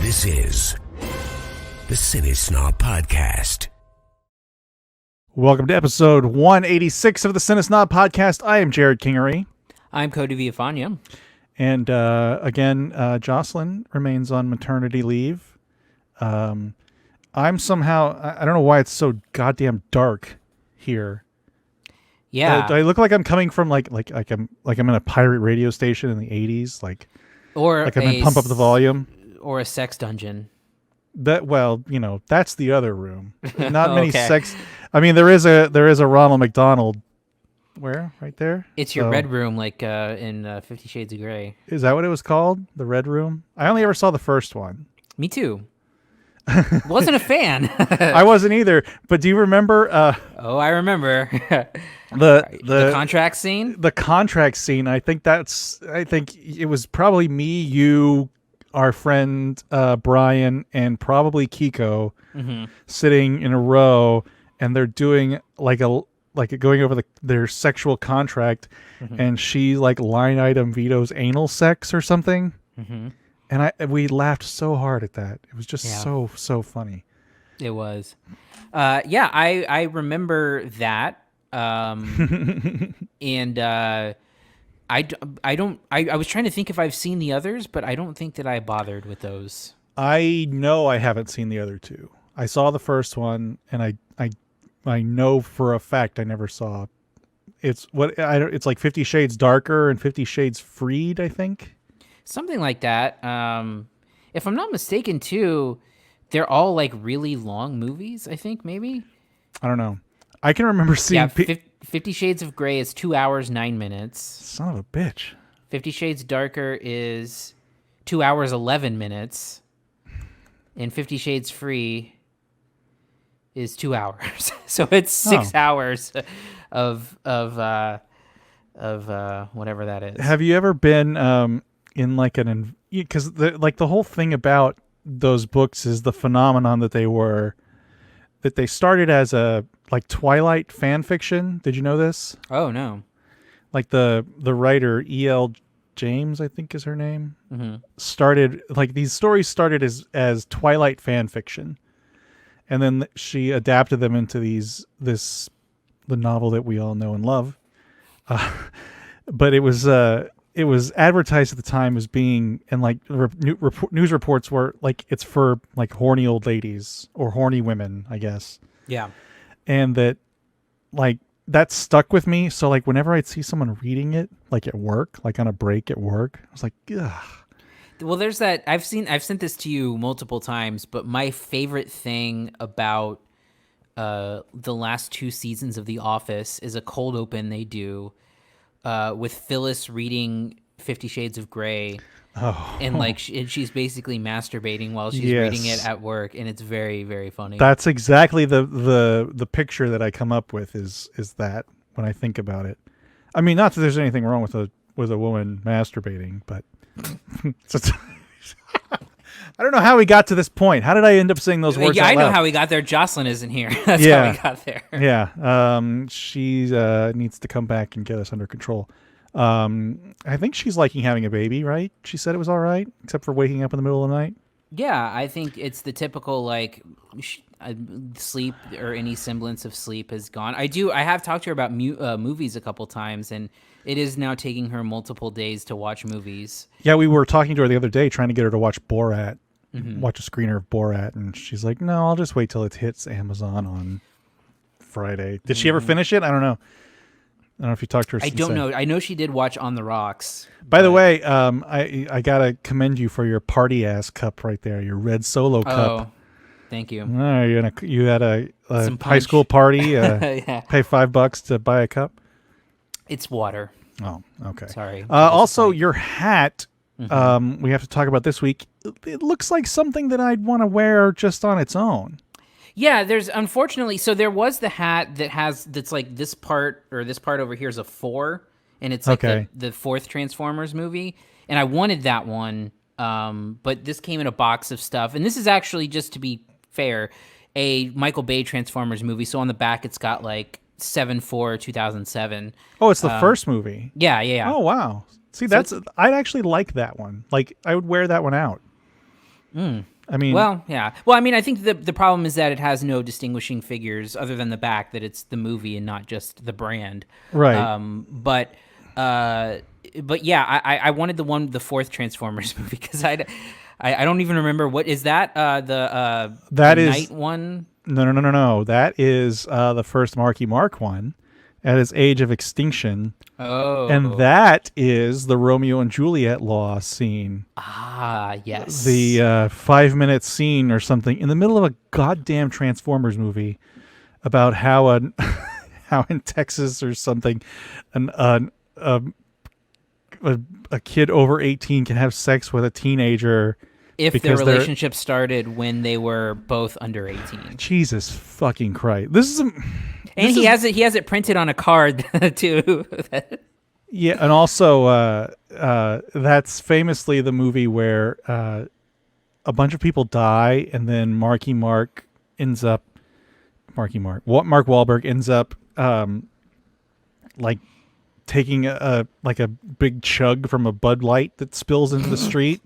This is the CineSnob Podcast. Welcome to episode 186 of the CineSnob Podcast. I am Jared Kingery. I'm Cody Villafana. And again, Jocelyn remains on maternity leave. I'm somehow, I don't know why it's so goddamn dark here. Yeah. Do I look like I'm coming from like I'm in a pirate radio station in the 80s? Like I'm in Pump Up the Volume? Or a sex dungeon. That's the other room. Not many Okay. sex. I mean, there is a Ronald McDonald. Where? Right there? It's your red room, like in 50 Shades of Grey. Is that what it was called? The Red Room? I only ever saw the first one. Me too. Wasn't a fan. I wasn't either. But do you remember? I remember. the contract scene? The contract scene. I think it was probably me, you, our friend Brian, and probably Kiko sitting in a row, and they're doing going over their sexual contract, and she line item vetoes anal sex or something, and we laughed so hard at that. It was just so funny. It was. I remember that, and I was trying to think if I've seen the others, but I don't think that I bothered with those. I know I haven't seen the other two. I saw the first one, and I know for a fact I never saw. It's like 50 Shades Darker and 50 Shades Freed, I think. Something like that. If I'm not mistaken, too, they're all really long movies, I think, maybe. I don't know. I can remember seeing... 50 Shades of Grey is 2 hours, 9 minutes. Son of a bitch. 50 Shades Darker is 2 hours, 11 minutes. And 50 Shades Free is 2 hours. So it's 6 hours of whatever that is. Have you ever been in because the whole thing about those books is the phenomenon that they started as a Twilight fan fiction. Did you know this? Oh no. The writer E.L. James, I think is her name, started these stories started as Twilight fan fiction. And then she adapted them into the novel that we all know and love. But it was advertised at the time as being, and news reports were it's for horny old ladies or horny women, I guess. Yeah. And that that stuck with me. So whenever I'd see someone reading it, at work, on a break at work, I was like, ugh. Well, there's that. I've sent this to you multiple times, but my favorite thing about the last 2 seasons of The Office is a cold open they do with Phyllis reading 50 Shades of Grey. Oh. And she's basically masturbating while she's reading it at work, and it's very, very funny. That's exactly the picture that I come up with is that when I think about it. I mean, not that there's anything wrong with a woman masturbating, but I don't know how we got to this point. How did I end up saying those words? Yeah, out I know loud? how we got there. Jocelyn isn't here. That's how we got there. Yeah. She needs to come back and get us under control. I think she's liking having a baby, right? She said it was all right, except for waking up in the middle of the night. Yeah, I think it's the typical sleep or any semblance of sleep has gone. I have talked to her about movies a couple times, and it is now taking her multiple days to watch movies. Yeah, we were talking to her the other day, trying to get her to watch Borat, watch a screener of Borat, and she's like, "No, I'll just wait till it hits Amazon on Friday." Did she ever finish it? I don't know. I don't know if you talked to her. I don't know. I know she did watch On the Rocks. By the way, I gotta commend you for your party ass cup right there, your red Solo cup. Oh, thank you. You had a high school party. Yeah. Pay $5 to buy a cup. It's water. Oh, okay. Sorry. Also, your hat. We have to talk about this week. It looks like something that I'd want to wear just on its own. Yeah, there's unfortunately, so there was the hat that's this part over here is a 4, and it's the fourth Transformers movie, and I wanted that one, but this came in a box of stuff, and this is actually, just to be fair, a Michael Bay Transformers movie, so on the back it's got 7/4/2007. Oh, it's the first movie. Yeah. Oh, wow. See, I'd actually like that one. I would wear that one out. I mean, well, yeah. Well, I mean, I think the problem is that it has no distinguishing figures other than the back, that it's the movie and not just the brand. right. But yeah, I wanted the fourth Transformers movie because I don't even remember what is that the night one. No. That is the first Marky Mark one at his Age of Extinction. Oh. And that is the Romeo and Juliet law scene. Ah, yes. The 5-minute scene or something in the middle of a goddamn Transformers movie about how how in Texas or something a kid over 18 can have sex with a teenager if their relationship started when they were both under 18. Jesus fucking Christ. This is he has it printed on a card too. Yeah, and also that's famously the movie where a bunch of people die and then Mark Wahlberg ends up like taking a big chug from a Bud Light that spills into the street.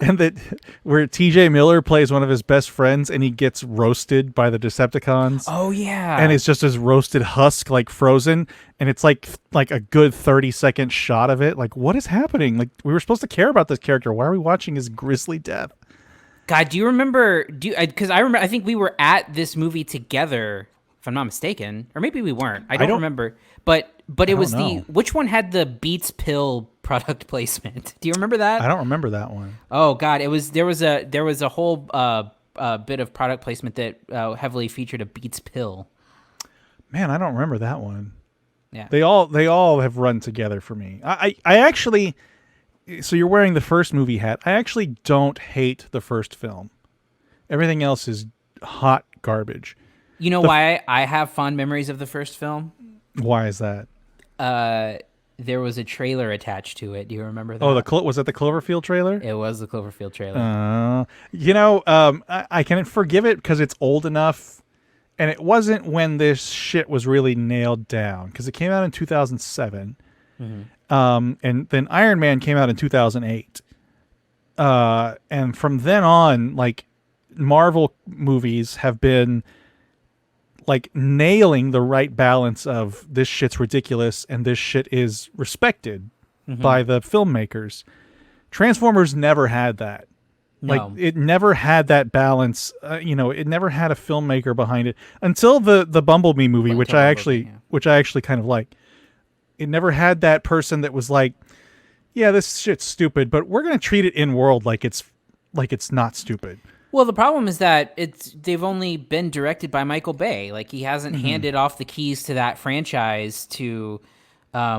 And that where T.J. Miller plays one of his best friends and he gets roasted by the Decepticons. Oh yeah. And it's just his roasted husk, like frozen, and it's like a good 30-second shot of it. Like, what is happening? Like, we were supposed to care about this character. Why are we watching his grisly death? God, do you remember? Because I remember. I think we were at this movie together, if I'm not mistaken, or maybe we weren't. I don't remember. But it was which one had the Beats pill product placement? Do you remember that? I don't remember that one. Oh God, there was a whole bit of product placement that heavily featured a Beats pill. Man, I don't remember that one. Yeah, they all have run together for me. I actually, so you're wearing the first movie hat. I actually don't hate the first film. Everything else is hot garbage. You know why I have fond memories of the first film? Why is that? There was a trailer attached to it. Do you remember that? Oh, was that the Cloverfield trailer? It was the Cloverfield trailer. I can forgive it because it's old enough, and it wasn't when this shit was really nailed down, because it came out in 2007. Mm-hmm. And then Iron Man came out in 2008. And from then on, like, Marvel movies have been like nailing the right balance of this shit's ridiculous and this shit is respected by the filmmakers. Transformers never had that. No. Like, it never had that balance. It never had a filmmaker behind it until the Bumblebee movie, which I actually kind of like. It never had that person that was like, yeah, this shit's stupid, but we're going to treat it in world like it's not stupid. Well, the problem is that they've only been directed by Michael Bay. Like, he hasn't handed off the keys to that franchise to,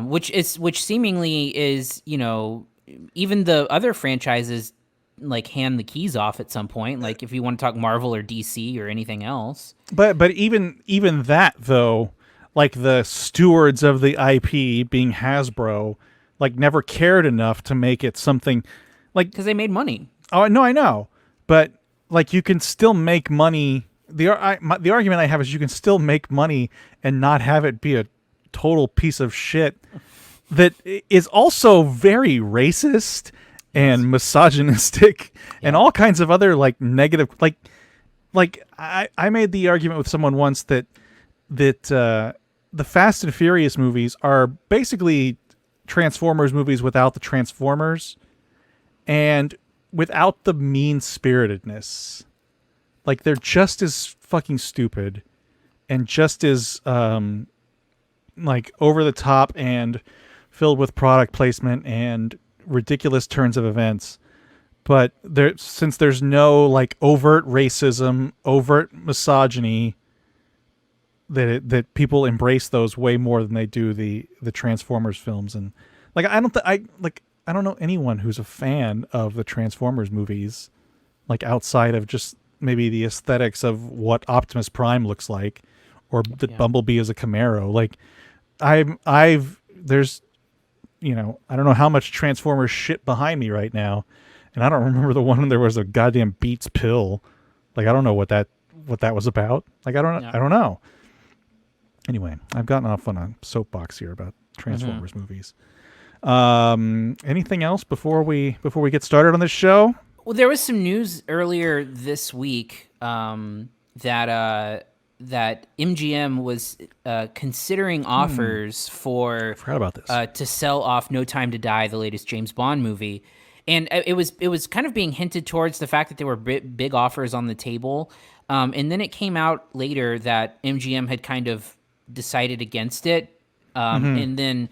which seemingly is, even the other franchises like hand the keys off at some point. Like, if you want to talk Marvel or DC or anything else. But even that though, like the stewards of the IP being Hasbro, like never cared enough to make it something like, because they made money. Oh no, I know, but. Like, you can still make money. The argument I have is you can still make money and not have it be a total piece of shit that is also very racist and misogynistic and all kinds of other like negative. Like I made the argument with someone once that the Fast and Furious movies are basically Transformers movies without the Transformers and without the mean-spiritedness. Like, they're just as fucking stupid and just as like over the top and filled with product placement and ridiculous turns of events. But since there's no like overt racism, overt misogyny, that people embrace those way more than they do the Transformers films. And like, I don't know anyone who's a fan of the Transformers movies, like outside of just maybe the aesthetics of what Optimus Prime looks like, or that Bumblebee is a Camaro. Like, there's, I don't know how much Transformers shit behind me right now, and I don't remember the one there was a goddamn Beats pill. Like, I don't know what that was about. Like, I don't know. Anyway, I've gotten off on a soapbox here about Transformers movies. Anything else before we get started on this show? Well, there was some news earlier this week that MGM was considering offers for Forgot about this. To sell off No Time to Die, the latest James Bond movie, and it was kind of being hinted towards the fact that there were big offers on the table, and then it came out later that MGM had kind of decided against it, and then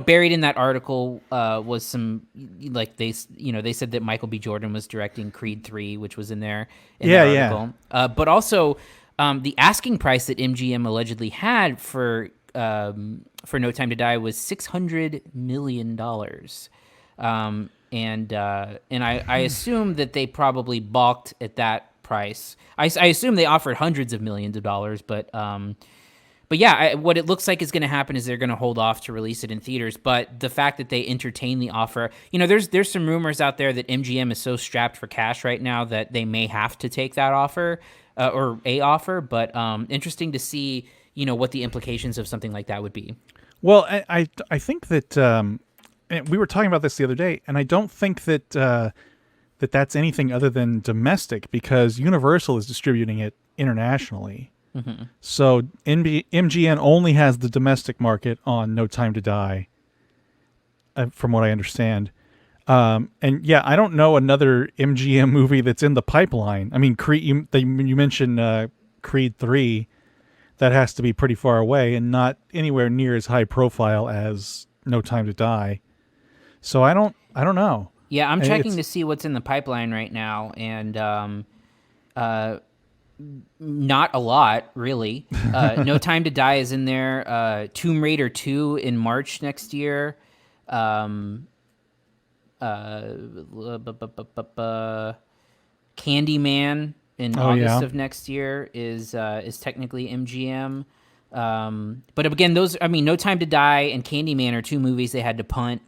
buried in that article was some they said that Michael B. Jordan was directing Creed 3, which was in there in the article, but also. The asking price that MGM allegedly had for No Time to Die was $600 million, and I assume that they probably balked at that price. I assume they offered hundreds of millions of dollars, but yeah, what it looks like is going to happen is they're going to hold off to release it in theaters. But the fact that they entertain the offer, there's some rumors out there that MGM is so strapped for cash right now that they may have to take that offer. Or a offer, but interesting to see, what the implications of something like that would be. Well, I think that we were talking about this the other day, and I don't think that that's anything other than domestic, because Universal is distributing it internationally. Mm-hmm. So MGM only has the domestic market on No Time to Die, from what I understand. And yeah, I don't know another MGM movie that's in the pipeline. I mean, Creed, you mentioned Creed 3, that has to be pretty far away and not anywhere near as high profile as No Time to Die. So I don't know. Yeah, I'm checking to see what's in the pipeline right now, and not a lot, really. No Time to Die is in there. Tomb Raider 2 in March next year. Candyman in August of next year is technically MGM. But again, No Time to Die and Candyman are two movies they had to punt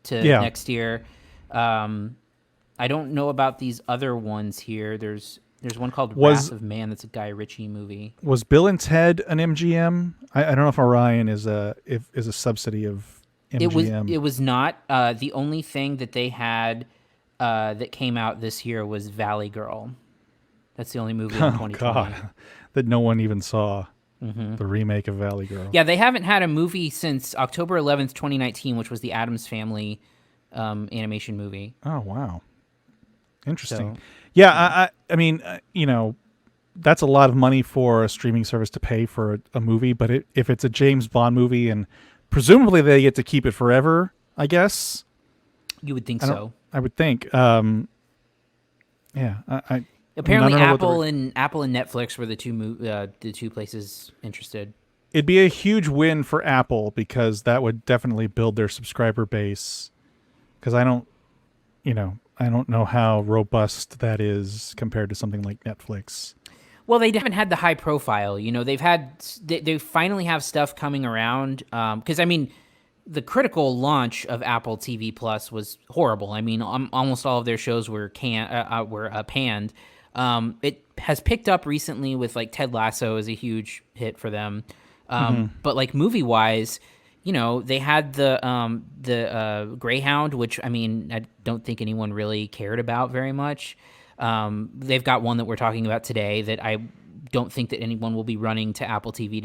to next year. I don't know about these other ones here. There's one called Wrath of Man that's a Guy Ritchie movie. Was Bill and Ted an MGM? I don't know if Orion is a subsidy of MGM. It was not. The only thing that they had that came out this year was Valley Girl. That's the only movie in 2020. God, that no one even saw. Mm-hmm. The remake of Valley Girl. Yeah, they haven't had a movie since October 11th, 2019, which was the Addams Family animation movie. Oh, wow. Interesting. So, yeah, I mean, that's a lot of money for a streaming service to pay for a movie, but if it's a James Bond movie and presumably they get to keep it forever, I guess. You would think so. I would think. Apparently, Apple and Netflix were the two places interested. It'd be a huge win for Apple because that would definitely build their subscriber base. Because I don't know how robust that is compared to something like Netflix. Well, they haven't had the high profile. They finally have stuff coming around. Because the critical launch of Apple TV Plus was horrible. I mean, almost all of their shows were panned. It has picked up recently with Ted Lasso is a huge hit for them. But movie wise, they had the Greyhound, which I don't think anyone really cared about very much. They've got one that we're talking about today that I don't think that anyone will be running to Apple TV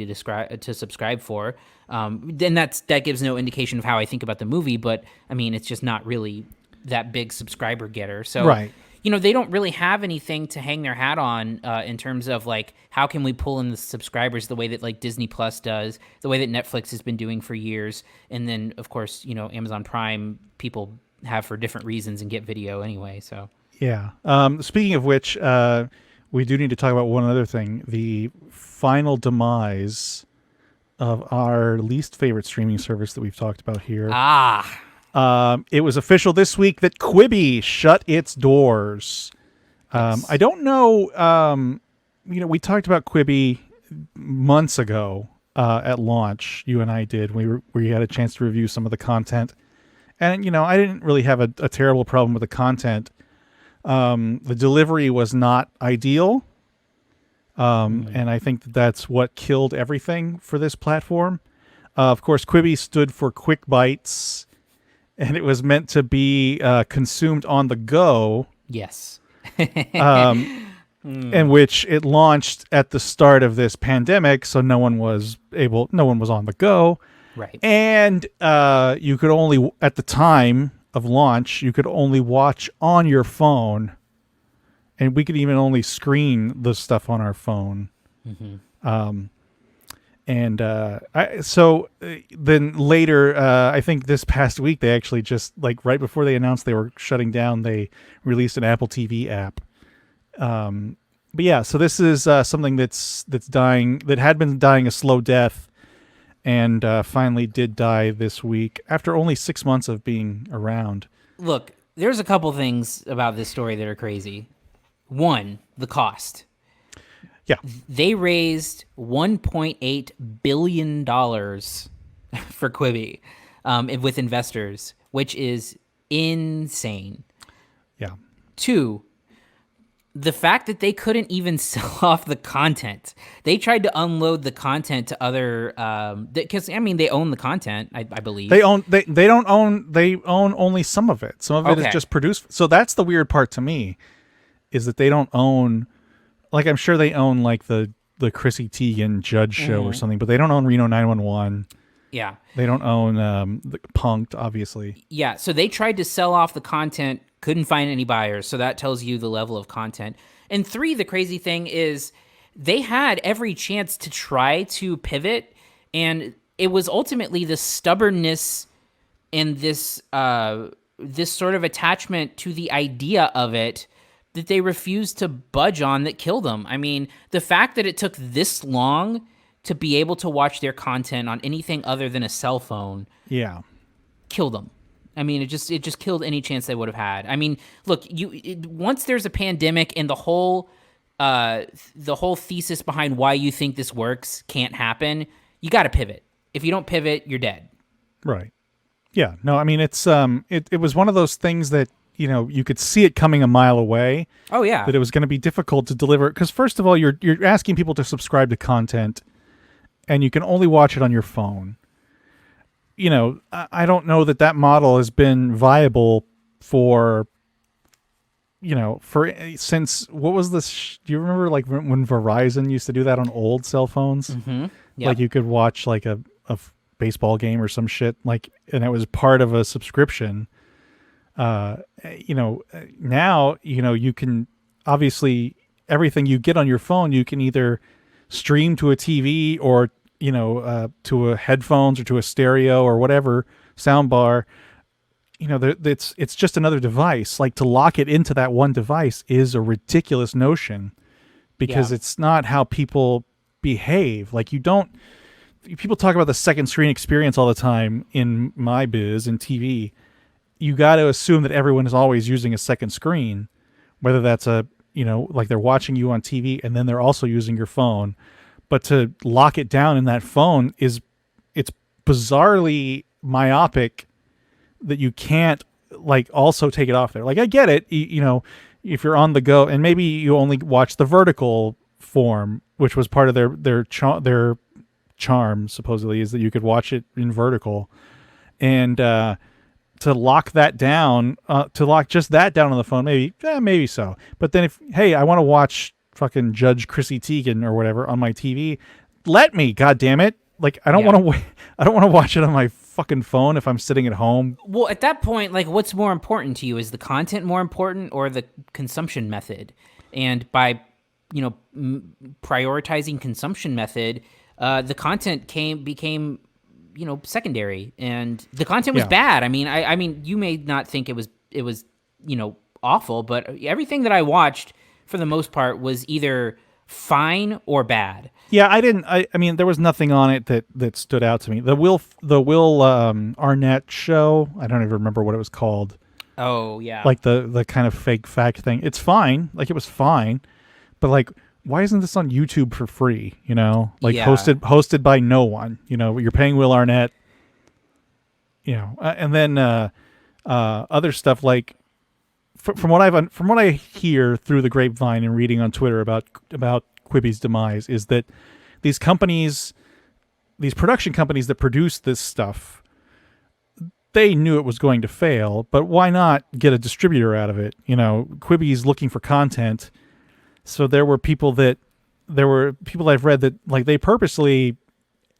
to subscribe for. Then that gives no indication of how I think about the movie, but it's just not really that big subscriber getter. So, right. They don't really have anything to hang their hat on in terms of how can we pull in the subscribers the way that Disney Plus does, the way that Netflix has been doing for years. And then of course, Amazon Prime people have for different reasons and get video anyway. So, yeah. Speaking of which, we do need to talk about one other thing, the final demise of our least favorite streaming service that we've talked about here. It was official this week that Quibi shut its doors. Yes. I don't know. We talked about Quibi months ago at launch. You and I did. We had a chance to review some of the content. And, I didn't really have a terrible problem with the content. The delivery was not ideal. And I think that's what killed everything for this platform. Of course, Quibi stood for Quick Bites, and it was meant to be consumed on the go. Yes. In which it launched at the start of this pandemic, so no one was on the go. Right. And you could only, at the time of launch, you could only watch on your phone. And we could even only screen the stuff on our phone. So then later, I think this past week, they actually just, like, right before they announced they were shutting down, they released an Apple TV app. But yeah, so this is something that's dying, that had been dying a slow death, and finally did die this week after only 6 months of being around. Look, there's a couple things about this story that are crazy. One, the cost. Yeah. They raised $1.8 billion for Quibi with investors, which is insane. Yeah. Two, the fact that they couldn't even sell off the content. They tried to unload the content to other, because I mean they own the content, I believe. They own they own only some of it. Some of it is just produced. So that's the weird part to me, is that they don't own, like, I'm sure they own like the Chrissy Teigen Judge show or something, but they don't own Reno 911. Yeah. They don't own the Punk'd, obviously. Yeah, so they tried to sell off the content, couldn't find any buyers, so that tells you the level of content. And three, the crazy thing is they had every chance to try to pivot, and it was ultimately the stubbornness and this sort of attachment to the idea of it that they refused to budge on that killed them. I mean, the fact that it took this long to be able to watch their content on anything other than a cell phone, killed them. I mean, it just killed any chance they would have had. I mean, look, once there's a pandemic and the whole thesis behind why you think this works can't happen, you got to pivot. If you don't pivot, you're dead. Right. Yeah. No, I mean, it's it was one of those things that, you know, you could see it coming a mile away. Oh yeah. That it was going to be difficult to deliver, because first of all, you're asking people to subscribe to content, and you can only watch it on your phone. You know, I don't know that model has been viable for, you know, since, what was this? Do you remember, like, when Verizon used to do that on old cell phones? Mm-hmm. Yep. Like, you could watch like a baseball game or some shit, like, and it was part of a subscription. You know, now, you know, you can, obviously, everything you get on your phone, you can either stream to a TV or, you know, to a headphones or to a stereo or whatever sound bar. You know, it's just another device. Like, to lock it into that one device is a ridiculous notion, because it's not how people behave. Like, people talk about the second screen experience all the time in my biz and TV. You got to assume that everyone is always using a second screen, whether that's you know, like they're watching you on TV and then they're also using your phone. But to lock it down in that phone it's bizarrely myopic that you can't, like, also take it off there. Like, I get it, you know, if you're on the go, and maybe you only watch the vertical form, which was part of their charm, supposedly, is that you could watch it in vertical. And to lock that down, to lock just that down on the phone, maybe so. But then hey, I want to watch fucking Judge Chrissy Teigen or whatever on my TV, let me, God damn it. Like, I don't want to watch it on my fucking phone if I'm sitting at home. Well, at that point, like, what's more important to you? Is the content more important or the consumption method? And by, you know, prioritizing consumption method, the content became, you know, secondary, and the content was bad. I mean, you may not think it was, you know, awful, but everything that I watched, for the most part, was either fine or bad. Yeah, I mean, there was nothing on it that stood out to me. The Will Arnett show, I don't even remember what it was called. Oh yeah. Like the kind of fake fact thing. It's fine. Like, it was fine. But, like, why isn't this on YouTube for free? You know, like, hosted by no one. You know, you're paying Will Arnett. You know, and then other stuff, like, from what I hear through the grapevine and reading on Twitter about Quibi's demise, is that these production companies that produce this stuff, they knew it was going to fail, but why not get a distributor out of it? Quibi's looking for content. So there were people I've read that like they purposely,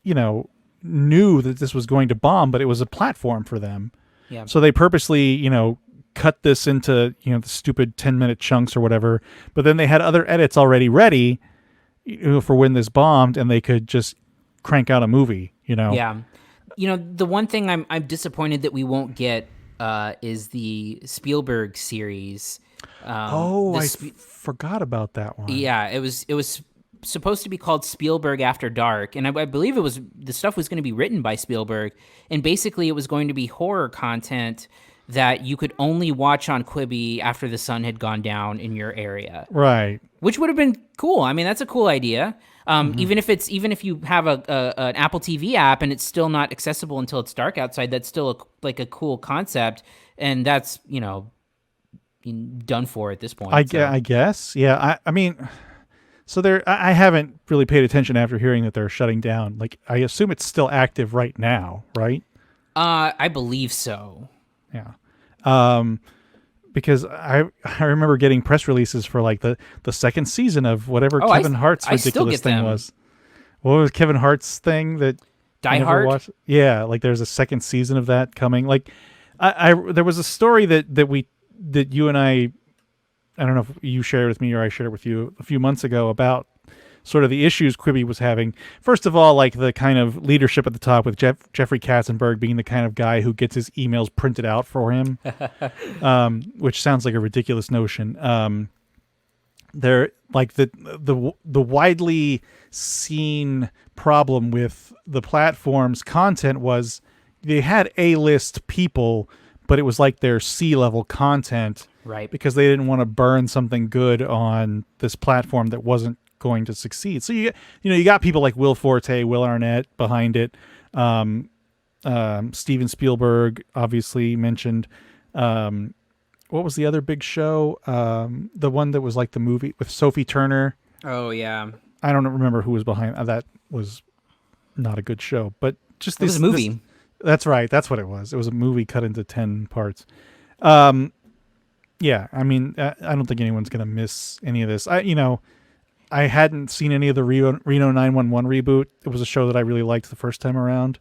knew that this was going to bomb, but it was a platform for them. Yeah. So they purposely, cut this into, the stupid 10-minute chunks or whatever, but then they had other edits already ready for when this bombed, and they could just crank out a movie, Yeah. The one thing I'm disappointed that we won't get is the Spielberg series. I forgot about that one. Yeah, it was supposed to be called Spielberg After Dark, and I believe the stuff was going to be written by Spielberg, and basically it was going to be horror content that you could only watch on Quibi after the sun had gone down in your area. Right. Which would have been cool. I mean, that's a cool idea. Even if you have an Apple TV app and it's still not accessible until it's dark outside, that's still a cool concept, and that's done for at this point. I guess. Yeah. I mean, so I haven't really paid attention after hearing that they're shutting down. Like, I assume it's still active right now, right? I believe so. Yeah. Because I remember getting press releases for like the second season of whatever Kevin Hart's ridiculous thing was. What was Kevin Hart's thing that Die Hard? Yeah, like there's a second season of that coming. Like there was a story that you and I don't know if you shared with me or I shared it with you a few months ago about sort of the issues Quibi was having. First of all, like the kind of leadership at the top with Jeffrey Katzenberg being the kind of guy who gets his emails printed out for him, which sounds like a ridiculous notion. They're like the widely seen problem with the platform's content was they had A-list people, but it was like their C-level content, right? Because they didn't want to burn something good on this platform that wasn't going to succeed. So you got people like Will Forte, Will Arnett behind it. Steven Spielberg obviously mentioned. What was the other big show? The one that was like the movie with Sophie Turner. Oh yeah. I don't remember who was behind that. Was not a good show, but just this movie. That's right. That's what it was. It was a movie cut into 10 parts. Yeah. I mean, I don't think anyone's going to miss any of this. I hadn't seen any of the Reno 911 reboot. It was a show that I really liked the first time around.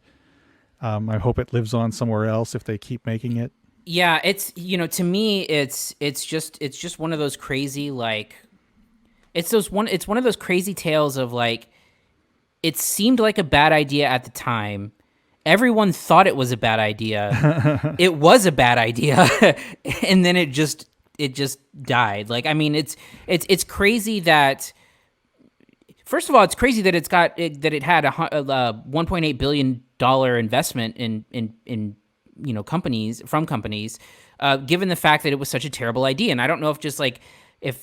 I hope it lives on somewhere else if they keep making it. Yeah, it's to me it's just one of those crazy it's one of those crazy tales of like it seemed like a bad idea at the time. Everyone thought it was a bad idea. It was a bad idea, and then it just died. Like I mean, it's crazy that. First of all, it's crazy that it had a $1.8 billion investment in companies, given the fact that it was such a terrible idea. And I don't know if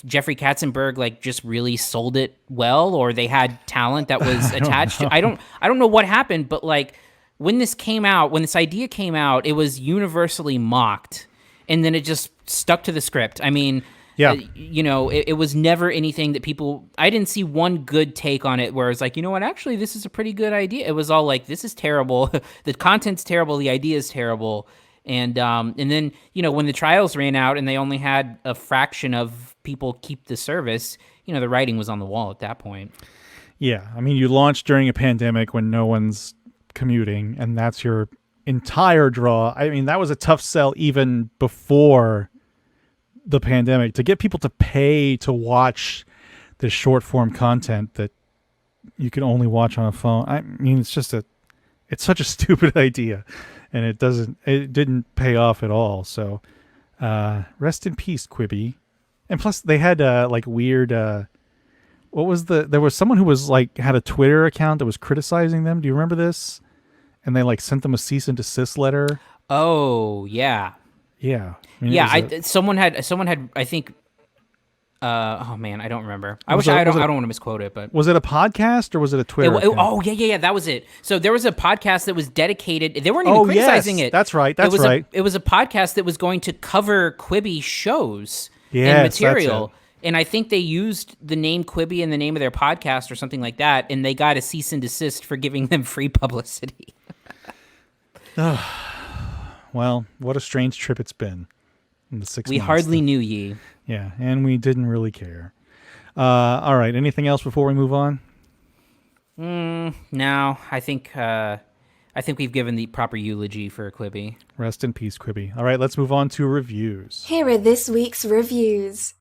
Jeffrey Katzenberg just really sold it well, or they had talent that was attached to. I don't know what happened, but when this idea came out, it was universally mocked, and then it just stuck to the script. I mean. Yeah. It was never anything that I didn't see one good take on it where it's like, you know what, actually, this is a pretty good idea. It was all like, this is terrible. The content's terrible. The idea is terrible. And then, when the trials ran out and they only had a fraction of people keep the service, the writing was on the wall at that point. Yeah. I mean, you launched during a pandemic when no one's commuting, and that's your entire draw. I mean, that was a tough sell even before the pandemic, to get people to pay to watch this short form content that you can only watch on a phone. I mean, it's such a stupid idea, and it didn't pay off at all. So, rest in peace, Quibi. And plus they had weird, there was someone who was had a Twitter account that was criticizing them. Do you remember this? And they sent them a cease and desist letter. Oh yeah. Yeah. Someone had I think oh man, I don't remember. I don't want to misquote it, but was it a podcast or was it a Twitter? Yeah, that was it. So there was a podcast that was dedicated. They weren't even criticizing it. That's right. It was a podcast that was going to cover Quibi shows and material. And I think they used the name Quibi in the name of their podcast or something like that, and they got a cease and desist for giving them free publicity. Well, what a strange trip it's been in the 6 We months. hardly knew ye. Yeah, and we didn't really care. All right, anything else before we move on? No, I think we've given the proper eulogy for Quibi. Rest in peace, Quibi. All right, let's move on to reviews. Here are this week's reviews.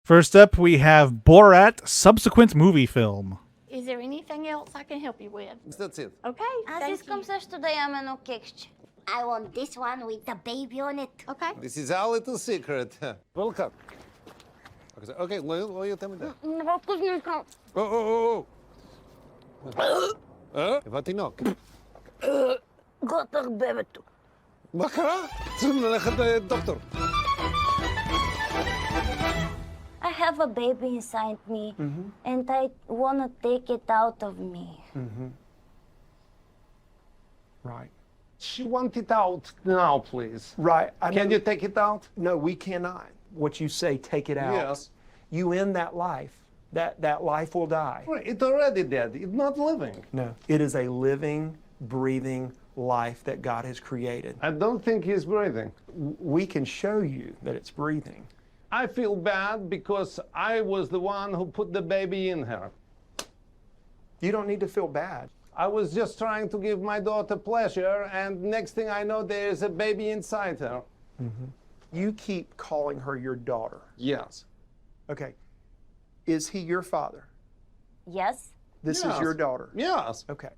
First up, we have Borat subsequent movie film. Is there anything else I can help you with? That's it. Okay, As thank this comes today, I'm an okekść. I want this one with the baby on it. Okay. This is our little secret. Welcome. Okay, will you tell me that? Oh. Wat hij nog? Gaat er baby toe. מה קרה? צריכים ללכת לדוקטור. I have a baby inside me, and I want to take it out of me. Right. She want it out now, please. Right. Can you take it out? No, we cannot. What you say, take it out. Yes. You end that life. That life will die. Right, it already dead. It's not living. No. It is a living, breathing life that God has created. I don't think he's breathing. We can show you that it's breathing. I feel bad because I was the one who put the baby in her. You don't need to feel bad. I was just trying to give my daughter pleasure, and next thing I know, there's a baby inside her. You keep calling her your daughter. Yes. Okay. Is he your father? Yes? This is Yes. your daughter. Yes. Okay.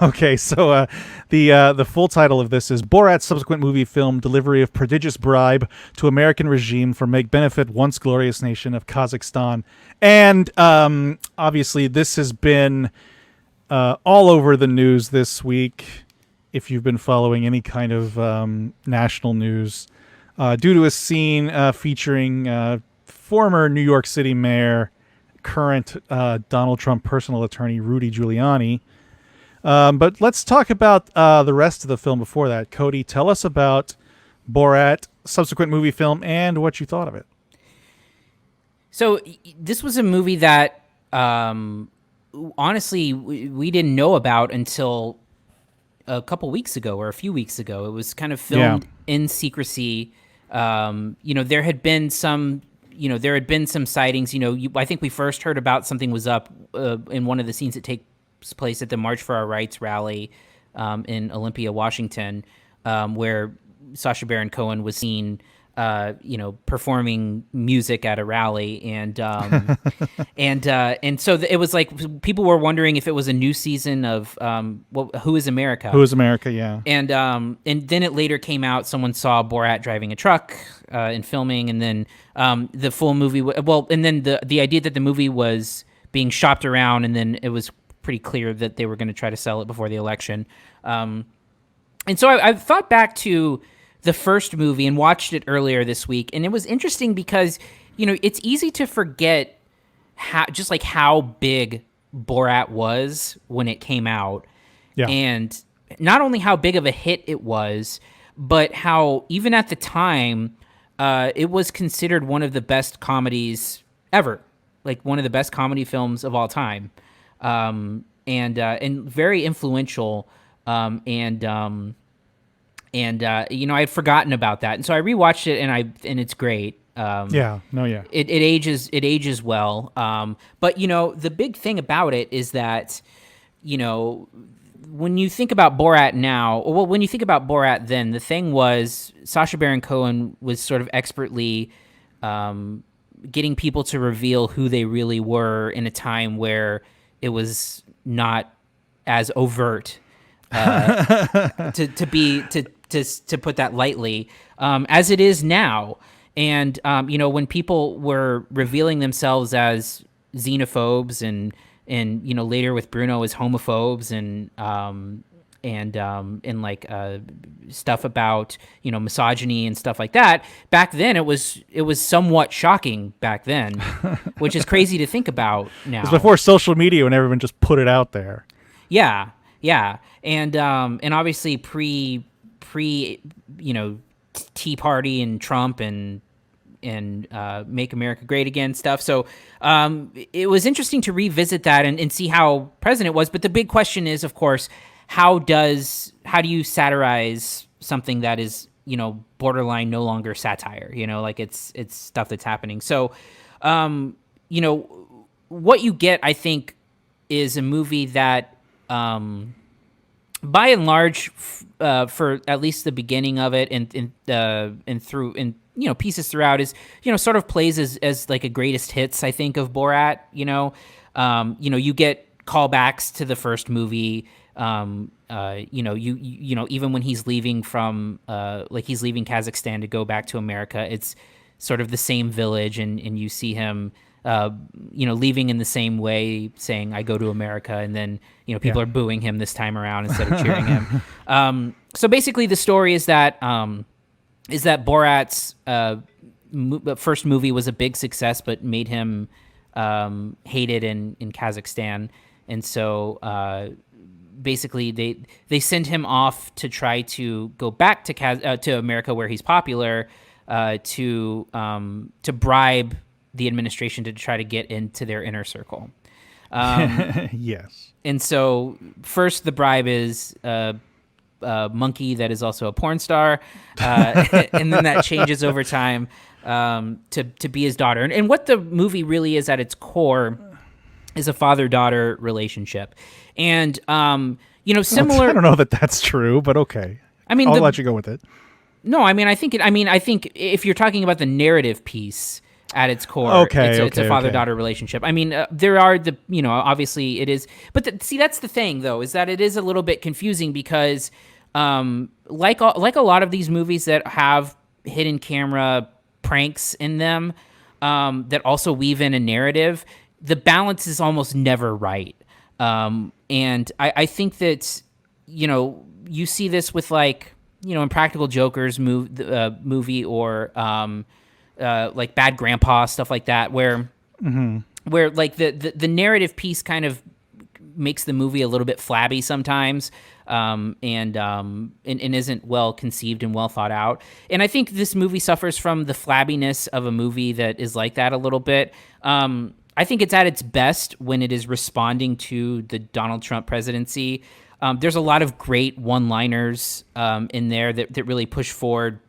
Okay, so the full title of this is Borat's subsequent movie film delivery of prodigious bribe to American regime for make benefit once glorious nation of Kazakhstan. And obviously this has been all over the news this week, if you've been following any kind of national news, due to a scene featuring former New York City mayor, current Donald Trump personal attorney Rudy Giuliani. But let's talk about the rest of the film before that. Cody, tell us about Borat, subsequent movie film, and what you thought of it. So this was a movie that, honestly, we didn't know about until a couple weeks ago or a few weeks ago. It was kind of filmed in secrecy. There had been some sightings. I think we first heard about something was up in one of the scenes that takes place at the March for Our Rights rally in Olympia, Washington, where Sacha Baron Cohen was seen, performing music at a rally, and so it was like people were wondering if it was a new season of Who is America? Who is America? Yeah, and then it later came out. Someone saw Borat driving a truck and filming, and then the full movie. And then the idea that the movie was being shopped around, and then it was pretty clear that they were going to try to sell it before the election. And so I thought back to the first movie and watched it earlier this week. And it was interesting because, it's easy to forget how big Borat was when it came out. Yeah. And not only how big of a hit it was, but how even at the time, it was considered one of the best comedies ever, like one of the best comedy films of all time. And very influential, and I had forgotten about that, and so I rewatched it, and it's great. It ages well. But the big thing about it is that, when you think about Borat now, when you think about Borat then, the thing was Sacha Baron Cohen was sort of expertly getting people to reveal who they really were in a time where it was not as overt, to put that lightly, as it is now. And when people were revealing themselves as xenophobes and later with Bruno as homophobes and stuff about misogyny and stuff like that, back then it was somewhat shocking back then, which is crazy to think about now. It was before social media when everyone just put it out there. Yeah, and obviously pre Tea Party and Trump and Make America Great Again stuff. So it was interesting to revisit that and see how present it was. But the big question is, of course, how do you satirize something that is, borderline no longer satire, like it's stuff that's happening. So, what you get, I think, is a movie that, by and large, for at least the beginning of it and through pieces throughout, is sort of plays as like a greatest hits, I think, of Borat. You get callbacks to the first movie. Even when he's leaving from he's leaving Kazakhstan to go back to America, it's sort of the same village, and you see him leaving in the same way, saying "I go to America," and then people are booing him this time around instead of cheering him. So basically, the story is that Borat's first movie was a big success, but made him hated in Kazakhstan, and so basically they send him off to try to go back to America, where he's popular, to bribe the administration to try to get into their inner circle. Yes. And so first the bribe is a monkey that is also a porn star, and then that changes over time to be his daughter. And what the movie really is at its core is a father-daughter relationship. And similar. I don't know that that's true, but okay. I mean, I'll let you go with it. No, I think if you're talking about the narrative piece at its core, it's a father-daughter relationship. I mean, there are obviously it is, but that's the thing though, is that it is a little bit confusing because, like a lot of these movies that have hidden camera pranks in them, that also weave in a narrative, the balance is almost never right. And I think that, you see this with Impractical Jokers movie or, like Bad Grandpa, stuff like that, where like the narrative piece kind of makes the movie a little bit flabby sometimes, and isn't well conceived and well thought out. And I think this movie suffers from the flabbiness of a movie that is like that a little bit. I think it's at its best when it is responding to the Donald Trump presidency. There's a lot of great one-liners in there that really push forward,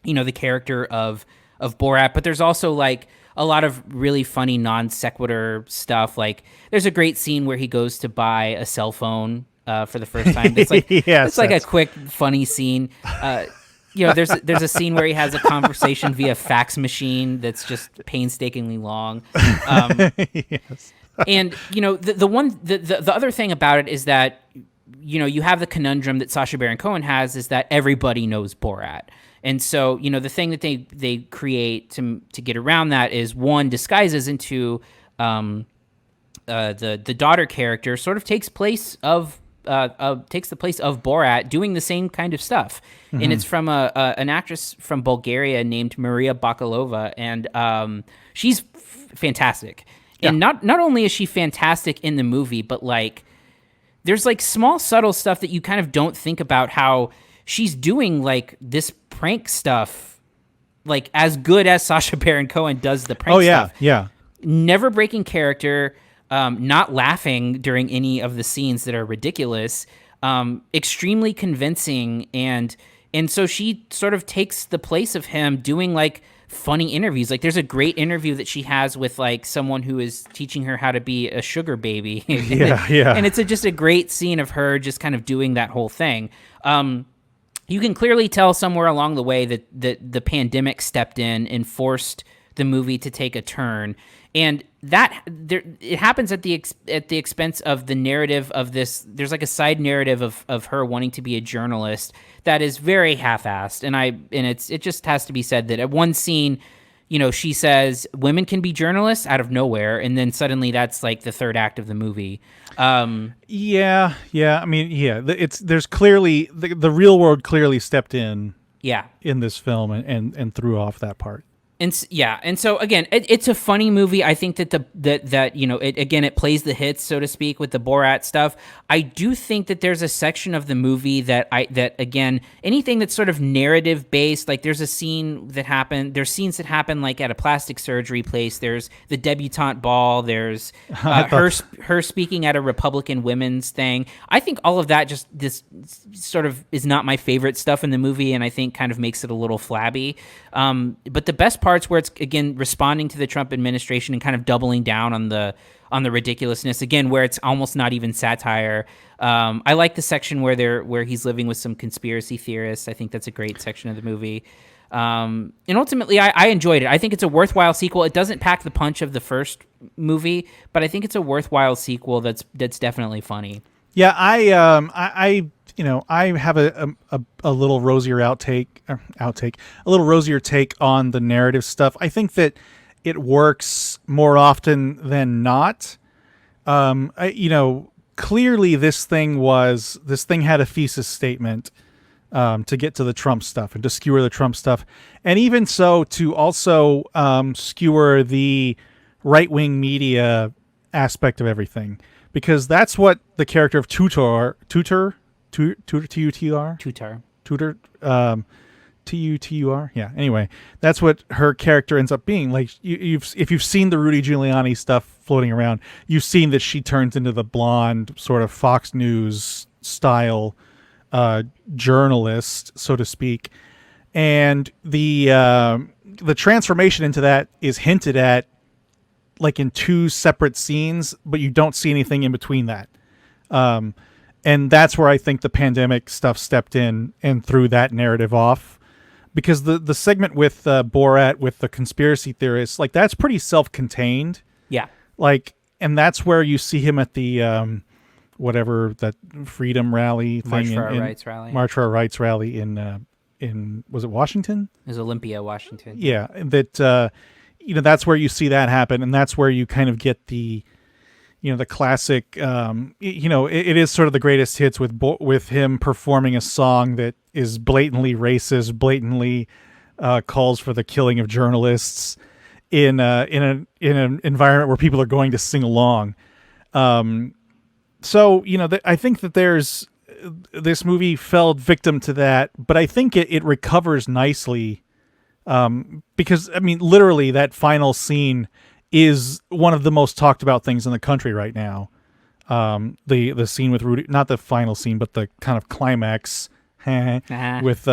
the character of Borat. But there's also like a lot of really funny non sequitur stuff. Like there's a great scene where he goes to buy a cell phone for the first time. It's like it's like a quick funny scene. There's a scene where he has a conversation via fax machine that's just painstakingly long. Yes. And the other thing about it is that you have the conundrum that Sacha Baron Cohen has, is that everybody knows Borat. And so, the thing that they create to get around that is, one, disguises into the daughter character sort of takes the place of Borat doing the same kind of stuff. Mm-hmm. And it's from an actress from Bulgaria named Maria Bakalova, and she's fantastic. Yeah. And not only is she fantastic in the movie, but like there's like small subtle stuff that you kind of don't think about, how she's doing like this prank stuff like as good as Sacha Baron Cohen does the prank stuff. Yeah. Never breaking character, not laughing during any of the scenes that are ridiculous, extremely convincing, and so she sort of takes the place of him doing like funny interviews. Like there's a great interview that she has with like someone who is teaching her how to be a sugar baby. Yeah. And it's just a great scene of her just kind of doing that whole thing. You can clearly tell somewhere along the way that the pandemic stepped in and forced the movie to take a turn, and it happens at the expense of the narrative of this. There's like a side narrative of her wanting to be a journalist that is very half-assed, and it just has to be said that at one scene, she says women can be journalists out of nowhere, and then suddenly that's like the third act of the movie. Yeah. I mean, yeah. There's clearly the real world clearly stepped in. Yeah. In this film and threw off that part. And so again, it's a funny movie. I think that it plays the hits, so to speak, with the Borat stuff. I do think that there's a section of the movie that again, anything that's sort of narrative based, like there's scenes that happen like at a plastic surgery place. There's the debutante ball. There's her speaking at a Republican women's thing. I think all of that this sort of is not my favorite stuff in the movie, and I think kind of makes it a little flabby. But the best parts where it's again responding to the Trump administration and kind of doubling down on the ridiculousness, again, where it's almost not even satire. I like the section where he's living with some conspiracy theorists. I think that's a great section of the movie. And ultimately, I enjoyed it. I think it's a worthwhile sequel. It doesn't pack the punch of the first movie, but I think it's a worthwhile sequel that's definitely funny. Yeah, I have a little rosier a little rosier take on the narrative stuff. I think that it works more often than not. Clearly this thing had a thesis statement to get to the Trump stuff and to skewer the Trump stuff, and even so to also skewer the right-wing media aspect of everything, because that's what the character of Tutor, Tutur. Yeah. Anyway, that's what her character ends up being. Like, if you've seen the Rudy Giuliani stuff floating around, you've seen that she turns into the blonde sort of Fox News style journalist, so to speak, and the transformation into that is hinted at like in two separate scenes, but you don't see anything in between that. And that's where I think the pandemic stuff stepped in and threw that narrative off, because the segment with Borat with the conspiracy theorists, like, that's pretty self-contained. Yeah. Like, and that's where you see him at the whatever that freedom rally thing, March for Our Rights rally in was it Washington? It was Olympia, Washington. Yeah, that that's where you see that happen, and that's where you kind of get the the classic, it is sort of the greatest hits with him performing a song that is blatantly racist, blatantly calls for the killing of journalists in an environment where people are going to sing along. So I think that this movie fell victim to that, but I think it recovers nicely, because I mean, literally that final scene is one of the most talked about things in the country right now. The scene with Rudy, not the final scene, but the kind of climax with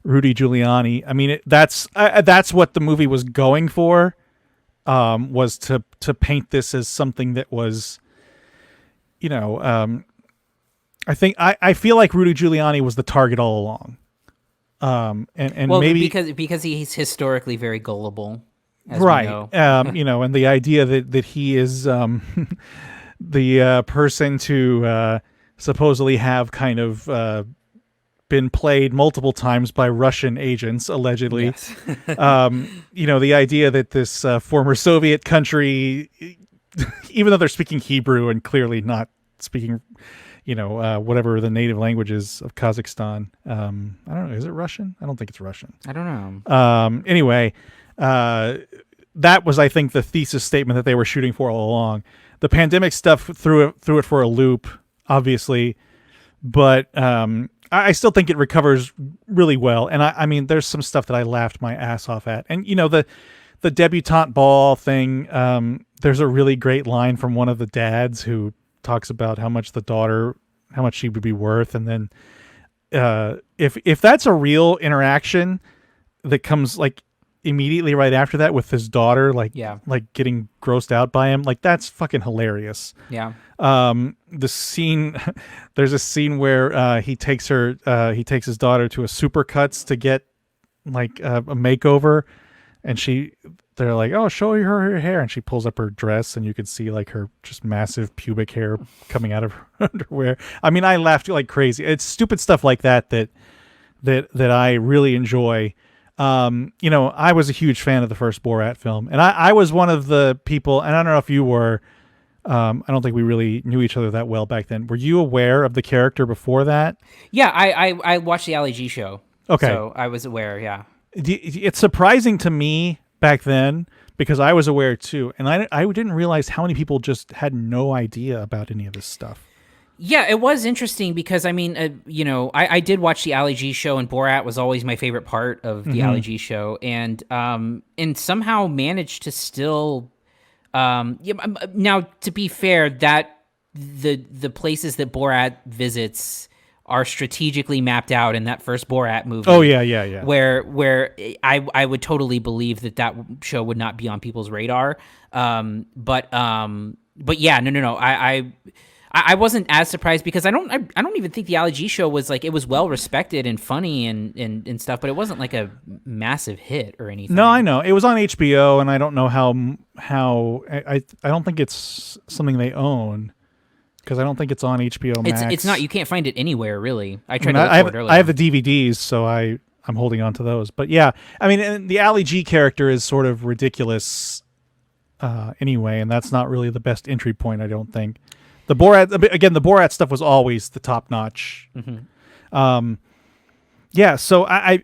Rudy Giuliani. I mean, that's what the movie was going for, was to paint this as something that was, I feel like Rudy Giuliani was the target all along. And maybe because he's historically very gullible. Right. And the idea that he is the person to supposedly have kind of been played multiple times by Russian agents, allegedly. Yes. The idea that this former Soviet country, even though they're speaking Hebrew and clearly not speaking, whatever the native language is of Kazakhstan. I don't know. Is it Russian? I don't think it's Russian. I don't know. Anyway, that was, I think, the thesis statement that they were shooting for all along. The pandemic stuff threw it for a loop, obviously, but I still think it recovers really well. And I mean, there's some stuff that I laughed my ass off at. And the debutante ball thing. There's a really great line from one of the dads who talks about how much she would be worth, and then if that's a real interaction that comes like immediately right after that with his daughter, like getting grossed out by him, like, that's fucking hilarious. Yeah. The scene, there's a scene where he takes his daughter to a Supercuts to get like a makeover, and they're like, oh, show her hair, and she pulls up her dress, and you can see like her just massive pubic hair coming out of her underwear. I mean, I laughed like crazy. It's stupid stuff like that I really enjoy. I was a huge fan of the first Borat film, and I was one of the people, and I don't know if you were, I don't think we really knew each other that well back then. Were you aware of the character before that? Yeah, I watched the Ali G show. Okay. So I was aware, yeah. It's surprising to me back then because I was aware too, and I didn't realize how many people just had no idea about any of this stuff. Yeah, it was interesting because I mean, I did watch the Ali G show, and Borat was always my favorite part of the Ali G show, and somehow managed to still. Now, to be fair, that the places that Borat visits are strategically mapped out in that first Borat movie. Oh yeah. Where I would totally believe that show would not be on people's radar. But yeah, no. I wasn't as surprised because I don't even think the Ali G show was like, it was well respected and funny and stuff, but it wasn't like a massive hit or anything. No, I know it was on HBO, and I don't know how I don't think it's something they own. Because I don't think it's on HBO Max. It's not. You can't find it anywhere, really. I tried to look for it earlier. I have the DVDs, so I'm holding on to those. But yeah, I mean, and the Ali G character is sort of ridiculous anyway, and that's not really the best entry point, I don't think. The Borat stuff was always the top notch. Mm-hmm. Yeah, so I'm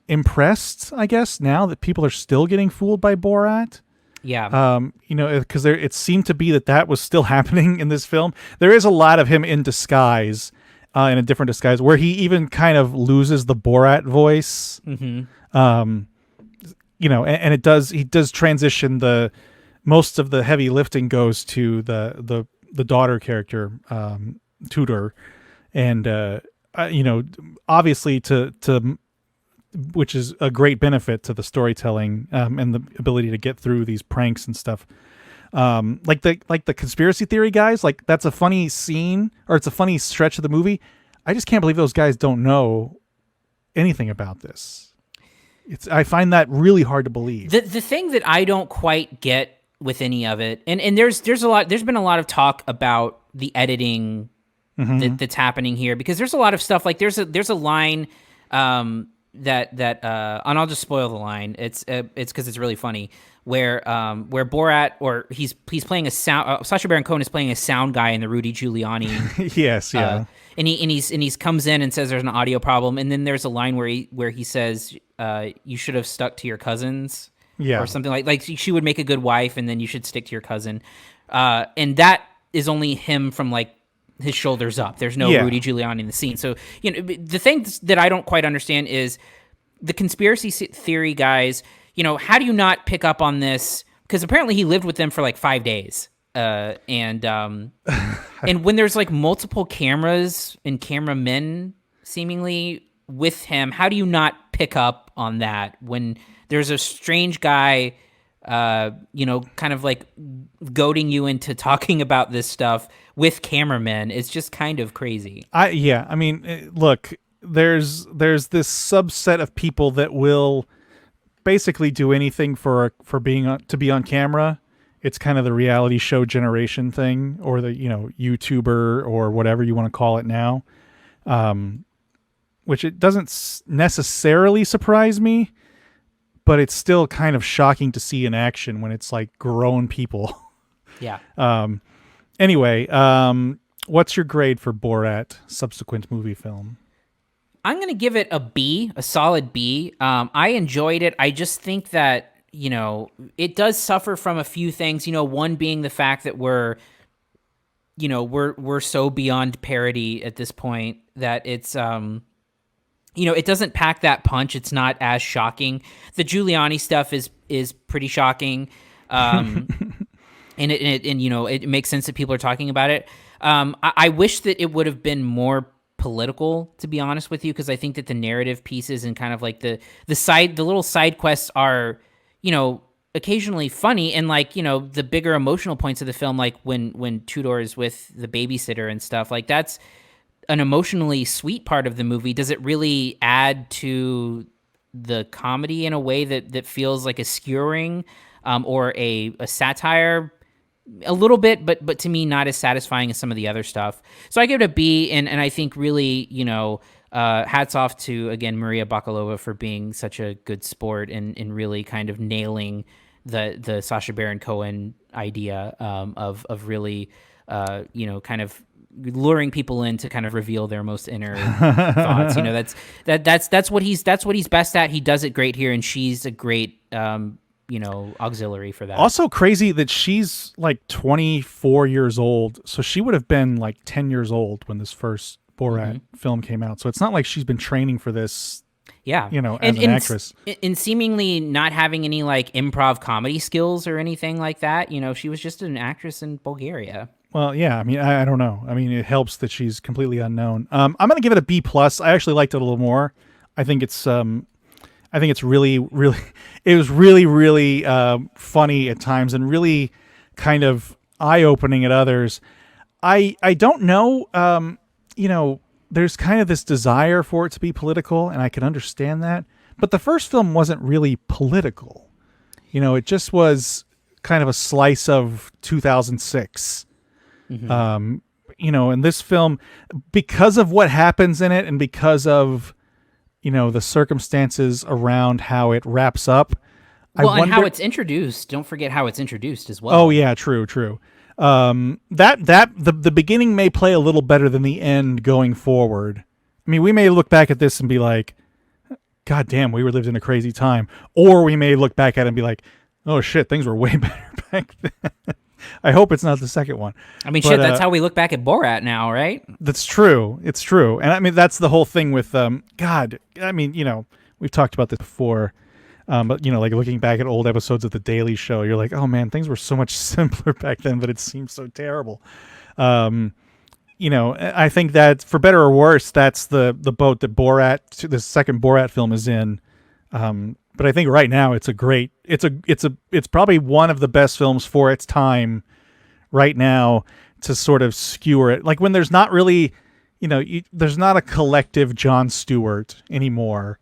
impressed, I guess, now that people are still getting fooled by Borat. Yeah. Because it seemed to be that was still happening in this film. There is a lot of him in disguise, in a different disguise, where he even kind of loses the Borat voice. Mm-hmm. And he does transition. Most of the heavy lifting goes to the daughter character, Tudor, and obviously to which is a great benefit to the storytelling and the ability to get through these pranks and stuff. Like the conspiracy theory guys, like that's a funny scene, or it's a funny stretch of the movie. I just can't believe those guys don't know anything about this. I find that really hard to believe. The thing that I don't quite get with any of it, and there's been a lot of talk about the editing that's happening here, because there's a lot of stuff like there's a line that and I'll just spoil the line. It's because it's really funny where Borat, or he's playing a sound. Sacha Baron Cohen is playing a sound guy in the Rudy Giuliani. Yes, yeah. And he's comes in and says there's an audio problem, and then there's a line where he says you should have stuck to your cousins. Yeah. Or something like she would make a good wife, and then you should stick to your cousin. And that is only him from like his shoulders up. There's no Rudy Giuliani in the scene. So, the thing that I don't quite understand is the conspiracy theory guys, how do you not pick up on this? Because apparently he lived with them for like 5 days. And when there's like multiple cameras and cameramen seemingly with him, how do you not pick up on that when there's a strange guy, kind of like goading you into talking about this stuff with cameramen? It's just kind of crazy. I mean, look, there's this subset of people that will basically do anything for being to be on camera. It's kind of the reality show generation thing, or the YouTuber, or whatever you want to call it now. Which it doesn't necessarily surprise me, but it's still kind of shocking to see in action when it's like grown people. Yeah. Anyway, what's your grade for Borat subsequent movie film? I'm going to give it a B, a solid B. I enjoyed it. I just think that, it does suffer from a few things, one being the fact that we're so beyond parody at this point that it's, it doesn't pack that punch. It's not as shocking. The Giuliani stuff is pretty shocking. And it makes sense that people are talking about it. I wish that it would have been more political, to be honest with you, because I think that the narrative pieces and kind of like the little side quests are, occasionally funny, and like, the bigger emotional points of the film, like when Tudor is with the babysitter and stuff, like that's an emotionally sweet part of the movie. Does it really add to the comedy in a way that feels like a skewering or a satire? A little bit, but to me, not as satisfying as some of the other stuff. So I give it a B, and I think really, hats off to, again, Maria Bakalova for being such a good sport and really kind of nailing the Sacha Baron Cohen idea of really, kind of luring people in to kind of reveal their most inner thoughts. You know, that's what he's best at. He does it great here, and she's a great auxiliary for that. Also crazy that she's like 24 years old, so she would have been like 10 years old when this first Borat film came out. So it's not like she's been training for this. Yeah, as an actress. And seemingly not having any like improv comedy skills or anything like that. You know, she was just an actress in Bulgaria. Well, yeah, I mean, I don't know. I mean, it helps that she's completely unknown. I'm going to give it a B+. I actually liked it a little more. I think it's really, really, it was really, really funny at times and really kind of eye-opening at others. I don't know, there's kind of this desire for it to be political, and I can understand that. But the first film wasn't really political. It just was kind of a slice of 2006. And this film, because of what happens in it and because of, the circumstances around how it wraps up. And how it's introduced. Don't forget how it's introduced as well. Oh, yeah, true. The beginning may play a little better than the end going forward. I mean, we may look back at this and be like, God damn, we lived in a crazy time. Or we may look back at it and be like, oh shit, things were way better back then. I hope it's not the second one. I mean, shit, that's how we look back at Borat now, right? That's true. It's true. And I mean, that's the whole thing with, God, I mean, we've talked about this before. But, like looking back at old episodes of The Daily Show, you're like, oh man, things were so much simpler back then, but it seems so terrible. I think that for better or worse, that's the boat that the second Borat film is in. But I think right now it's probably one of the best films for its time right now to sort of skewer it. Like when there's not really, there's not a collective Jon Stewart anymore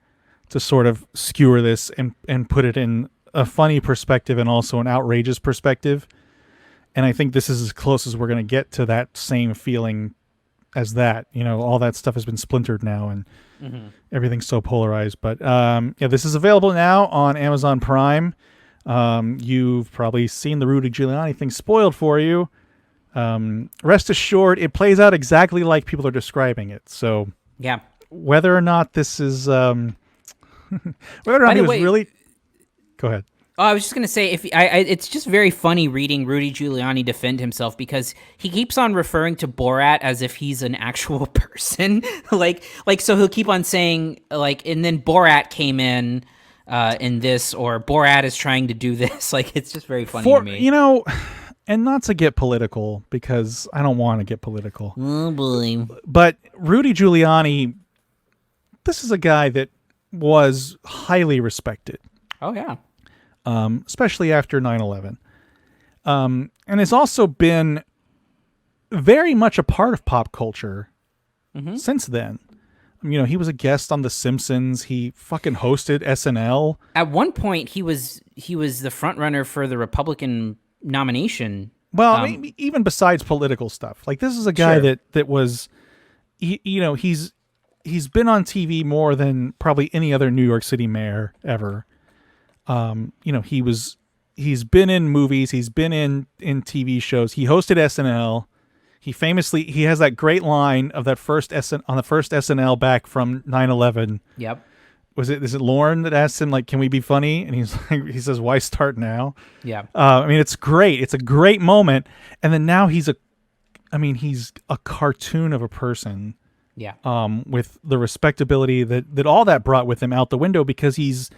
to sort of skewer this and put it in a funny perspective and also an outrageous perspective. And I think this is as close as we're going to get to that same feeling as that. All that stuff has been splintered now and everything's so polarized. But this is available now on Amazon Prime. You've probably seen the Rudy Giuliani thing spoiled for you. Rest assured, it plays out exactly like people are describing it. So yeah, whether or not this is... whether or not he was really... Go ahead. Oh, I was just going to say, it's just very funny reading Rudy Giuliani defend himself because he keeps on referring to Borat as if he's an actual person. like so he'll keep on saying, like, and then Borat came in this, or Borat is trying to do this. Like, it's just very funny to me. And not to get political, because I don't want to get political. Oh, boy. But Rudy Giuliani, this is a guy that was highly respected. Oh, yeah. Especially after 9/11. And has also been very much a part of pop culture since then. He was a guest on The Simpsons. He fucking hosted SNL. At one point, he was the front runner for the Republican nomination. Well, I mean, even besides political stuff, like this is a guy that was, he's been on TV more than probably any other New York City mayor ever. He's been in movies, he's been in TV shows. He hosted SNL. He has that great line of that first SNL back from 9/11. Yep. Is it Lauren that asked him, like, can we be funny? And he says, why start now? Yeah. I mean, it's great. It's a great moment. And then now he's a cartoon of a person. Yeah. With the respectability that all that brought with him out the window, because he's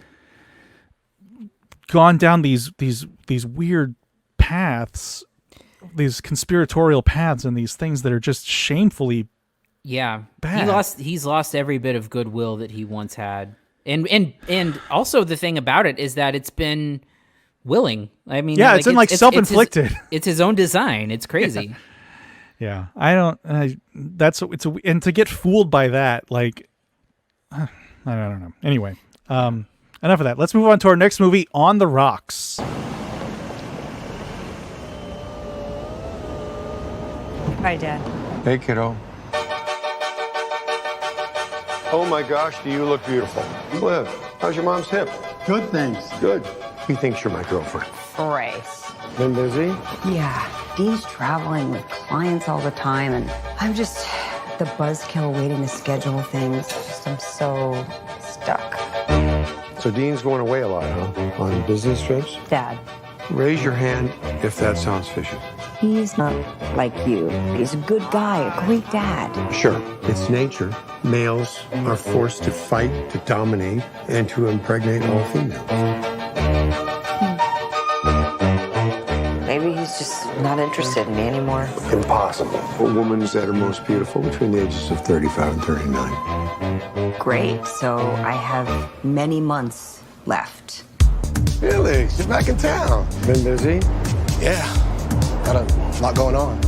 gone down these weird paths, these conspiratorial paths, and these things that are just shamefully bad. He's lost every bit of goodwill that he once had. And also the thing about it is that it's been willing. I mean, it's self-inflicted. It's his own design. It's crazy. Yeah. And to get fooled by that, like, I don't know. Anyway, enough of that. Let's move on to our next movie, On the Rocks. Hi, Dad. Hey, kiddo. Oh my gosh, do you look beautiful. Cliff, how's your mom's hip? Good, thanks. Good. He thinks you're my girlfriend. Grace. Been busy? Yeah, Dean's traveling with clients all the time, and I'm just the buzzkill waiting to schedule things. I'm so stuck. So Dean's going away a lot, huh? On business trips? Dad, Raise your hand if that sounds fishy. he's not like you. He's a good guy, a great dad. Sure, it's nature. Males are forced to fight, to dominate, and to impregnate all females. Maybe he's just not interested in me anymore. Impossible. A woman's at her most beautiful between the ages of 35 and 39. Great, so I have many months left. Felix, you're back in town. Been busy? Yeah, got a lot going on.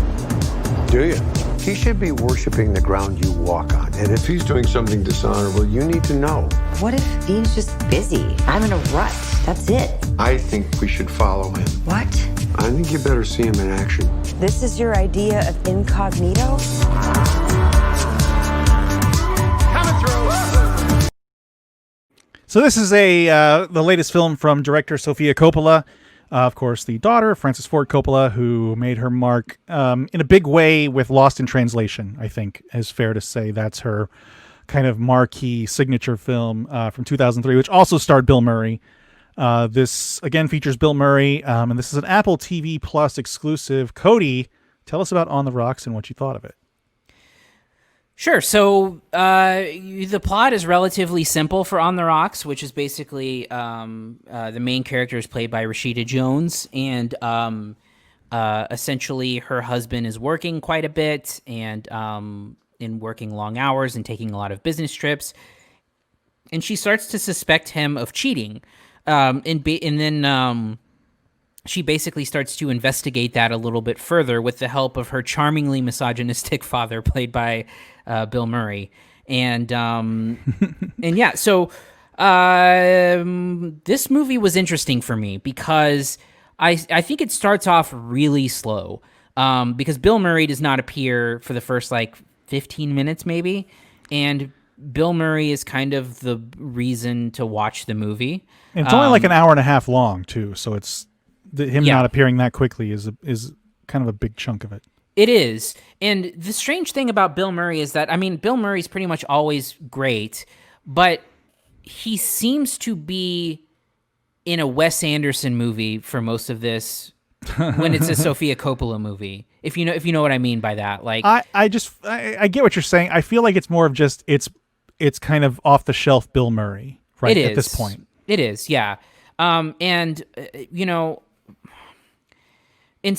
Do you? He should be worshiping the ground you walk on. And if he's doing something dishonorable, you need to know. What if Dean's just busy? I'm in a rut. That's it. I think we should follow him. What? I think you better see him in action. This is your idea of incognito? So this is the latest film from director Sofia Coppola, of course, the daughter of Francis Ford Coppola, who made her mark in a big way with Lost in Translation. I think is fair to say that's her kind of marquee signature film from 2003, which also starred Bill Murray. This again features Bill Murray, and this is an Apple TV Plus exclusive. Cody, tell us about On the Rocks and what you thought of it. Sure. So the plot is relatively simple for On the Rocks, which is basically the main character is played by Rashida Jones, and essentially her husband is working quite a bit and in working long hours and taking a lot of business trips, and she starts to suspect him of cheating, and then she basically starts to investigate that a little bit further with the help of her charmingly misogynistic father, played by Bill Murray. And yeah, so this movie was interesting for me because I think it starts off really slow because Bill Murray does not appear for the first 15 minutes maybe, and Bill Murray is kind of the reason to watch the movie. And it's only an hour and a half long too, so it's him not appearing that quickly is kind of a big chunk of it. It is. And the strange thing about Bill Murray is that, Bill Murray's pretty much always great, but he seems to be in a Wes Anderson movie for most of this when it's a Sofia Coppola movie. If you know what I mean by that. I get what you're saying. I feel like it's more of just it's kind of off the shelf Bill Murray, right? At this point. It is, yeah. And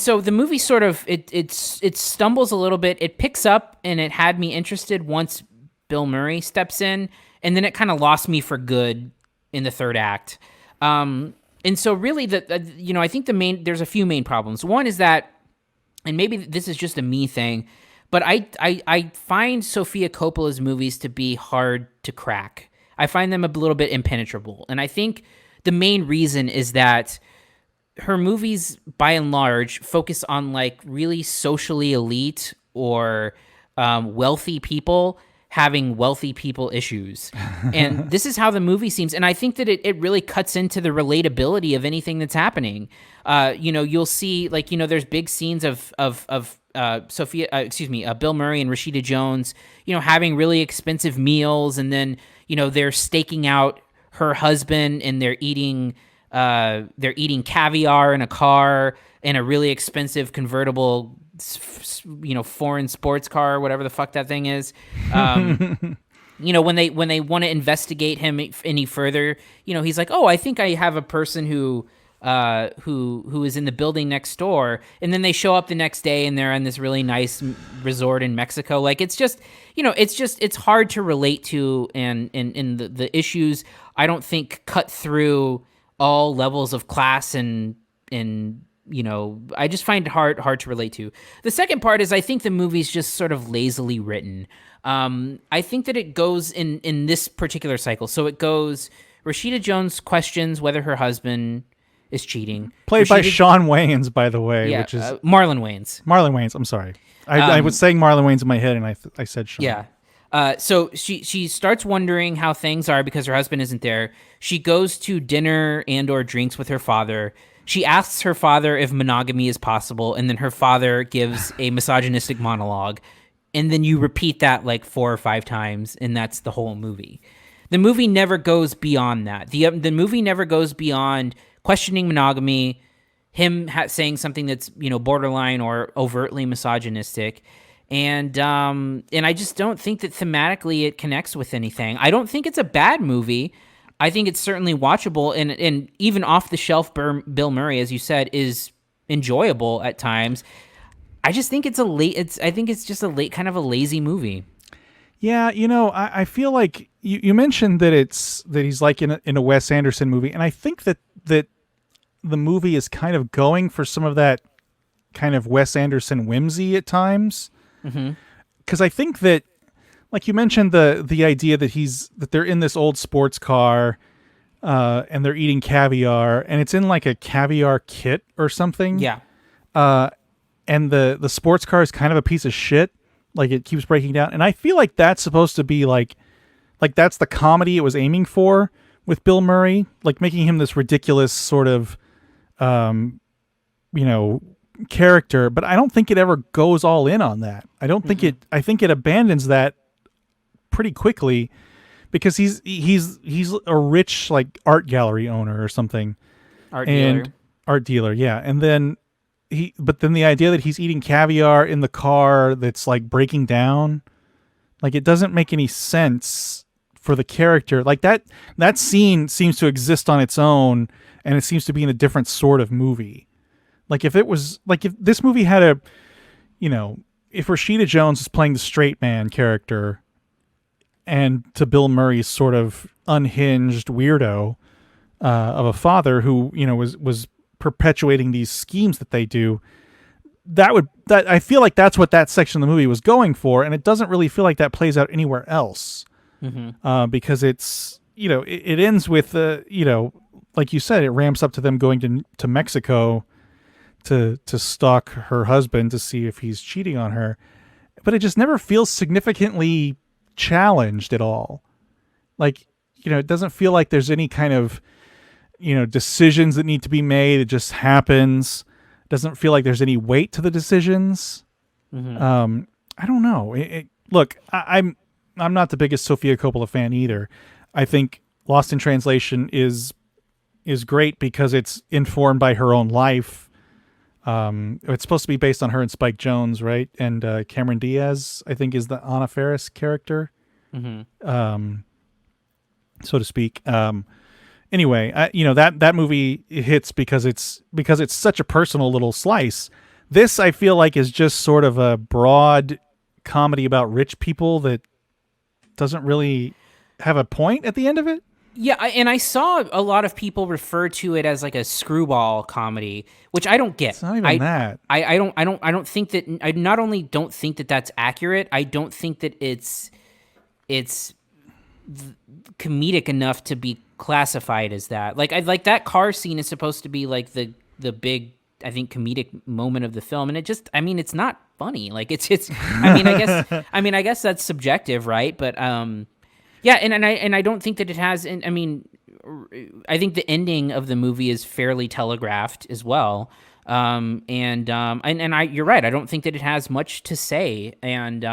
so the movie sort of it stumbles a little bit. It picks up and it had me interested once Bill Murray steps in, and then it kind of lost me for good in the third act. And so really I think there's a few main problems. One is that, and maybe this is just a me thing, but I find Sofia Coppola's movies to be hard to crack. I find them a little bit impenetrable, and I think the main reason is that her movies, by and large, focus on really socially elite or wealthy people having wealthy people issues. And this is how the movie seems. And I think that it really cuts into the relatability of anything that's happening. You'll see there's big scenes of Bill Murray and Rashida Jones, having really expensive meals, and then, they're staking out her husband and they're eating caviar in a car in a really expensive convertible, foreign sports car, whatever the fuck that thing is. When they want to investigate him any further, he's like, oh, I think I have a person who is in the building next door, and then they show up the next day and they're in this really nice resort in Mexico. It's just, it's hard to relate to, and the issues I don't think cut through all levels of class, and I just find it hard to relate to. The second part is I think the movie's just sort of lazily written. I think that it goes in this particular cycle. So it goes, Rashida Jones questions whether her husband is cheating. Played by Shawn Wayans, by the way, yeah, which is Marlon Wayans. Marlon Wayans. I'm sorry, I was saying Marlon Wayans in my head, and I said Shawn. Yeah. So she starts wondering how things are because her husband isn't there. She goes to dinner and or drinks with her father. she asks her father if monogamy is possible, and then her father gives a misogynistic monologue, and then you repeat that like 4 or 5 times, and that's the whole movie. The movie never goes beyond that. The movie never goes beyond questioning monogamy, him saying something that's, you know, borderline or overtly misogynistic, and I just don't think that thematically it connects with anything. I don't think it's a bad movie. I think it's certainly watchable, and even off the shelf Bill Murray, as you said, is enjoyable at times. I just think it's just a late kind of a lazy movie. Yeah, you know, I feel like you mentioned that he's like in a Wes Anderson movie, and I think that the movie is kind of going for some of that kind of Wes Anderson whimsy at times. Because I think that, like you mentioned, the idea that they're in this old sports car, and they're eating caviar, and it's in like a caviar kit or something. Yeah. And the sports car is kind of a piece of shit. Like, it keeps breaking down. And I feel like that's supposed to be like that's the comedy it was aiming for with Bill Murray, like making him this ridiculous sort of, character. But I don't think it ever goes all in on that. I don't think I think it abandons that pretty quickly, because he's a rich, like, art gallery owner or something. Art dealer. Yeah. And then but then the idea that he's eating caviar in the car that's like breaking down, like, it doesn't make any sense for the character. Like, that scene seems to exist on its own, and it seems to be in a different sort of movie. Like, if this movie had if Rashida Jones is playing the straight man character, and to Bill Murray's sort of unhinged weirdo of a father who, was perpetuating these schemes that they do, that I feel like that's what that section of the movie was going for, and it doesn't really feel like that plays out anywhere else. Because it's, it ends with like you said, it ramps up to them going to Mexico to stalk her husband to see if he's cheating on her, but it just never feels significantly challenged at all. Like, it doesn't feel like there's any kind of decisions that need to be made. It just happens. It doesn't feel like there's any weight to the decisions. I don't know. Look, I'm not the biggest Sofia Coppola fan either. I think Lost in Translation is great because it's informed by her own life. It's supposed to be based on her and Spike Jonze, right? And Cameron Diaz, I think, is the Anna Faris character, so to speak. Anyway, that movie hits because it's such a personal little slice. This, I feel like, is just sort of a broad comedy about rich people that doesn't really have a point at the end of it. Yeah, and I saw a lot of people refer to it as like a screwball comedy, which I don't get. It's not even that. I don't think that. I not only don't think that that's accurate, I don't think that it's comedic enough to be classified as that. Like that car scene is supposed to be like the big, I think, comedic moment of the film, and it's not funny. Like it's I guess that's subjective, right? But yeah, and I don't think that it has. And I think the ending of the movie is fairly telegraphed as well. You're right. I don't think that it has much to say. And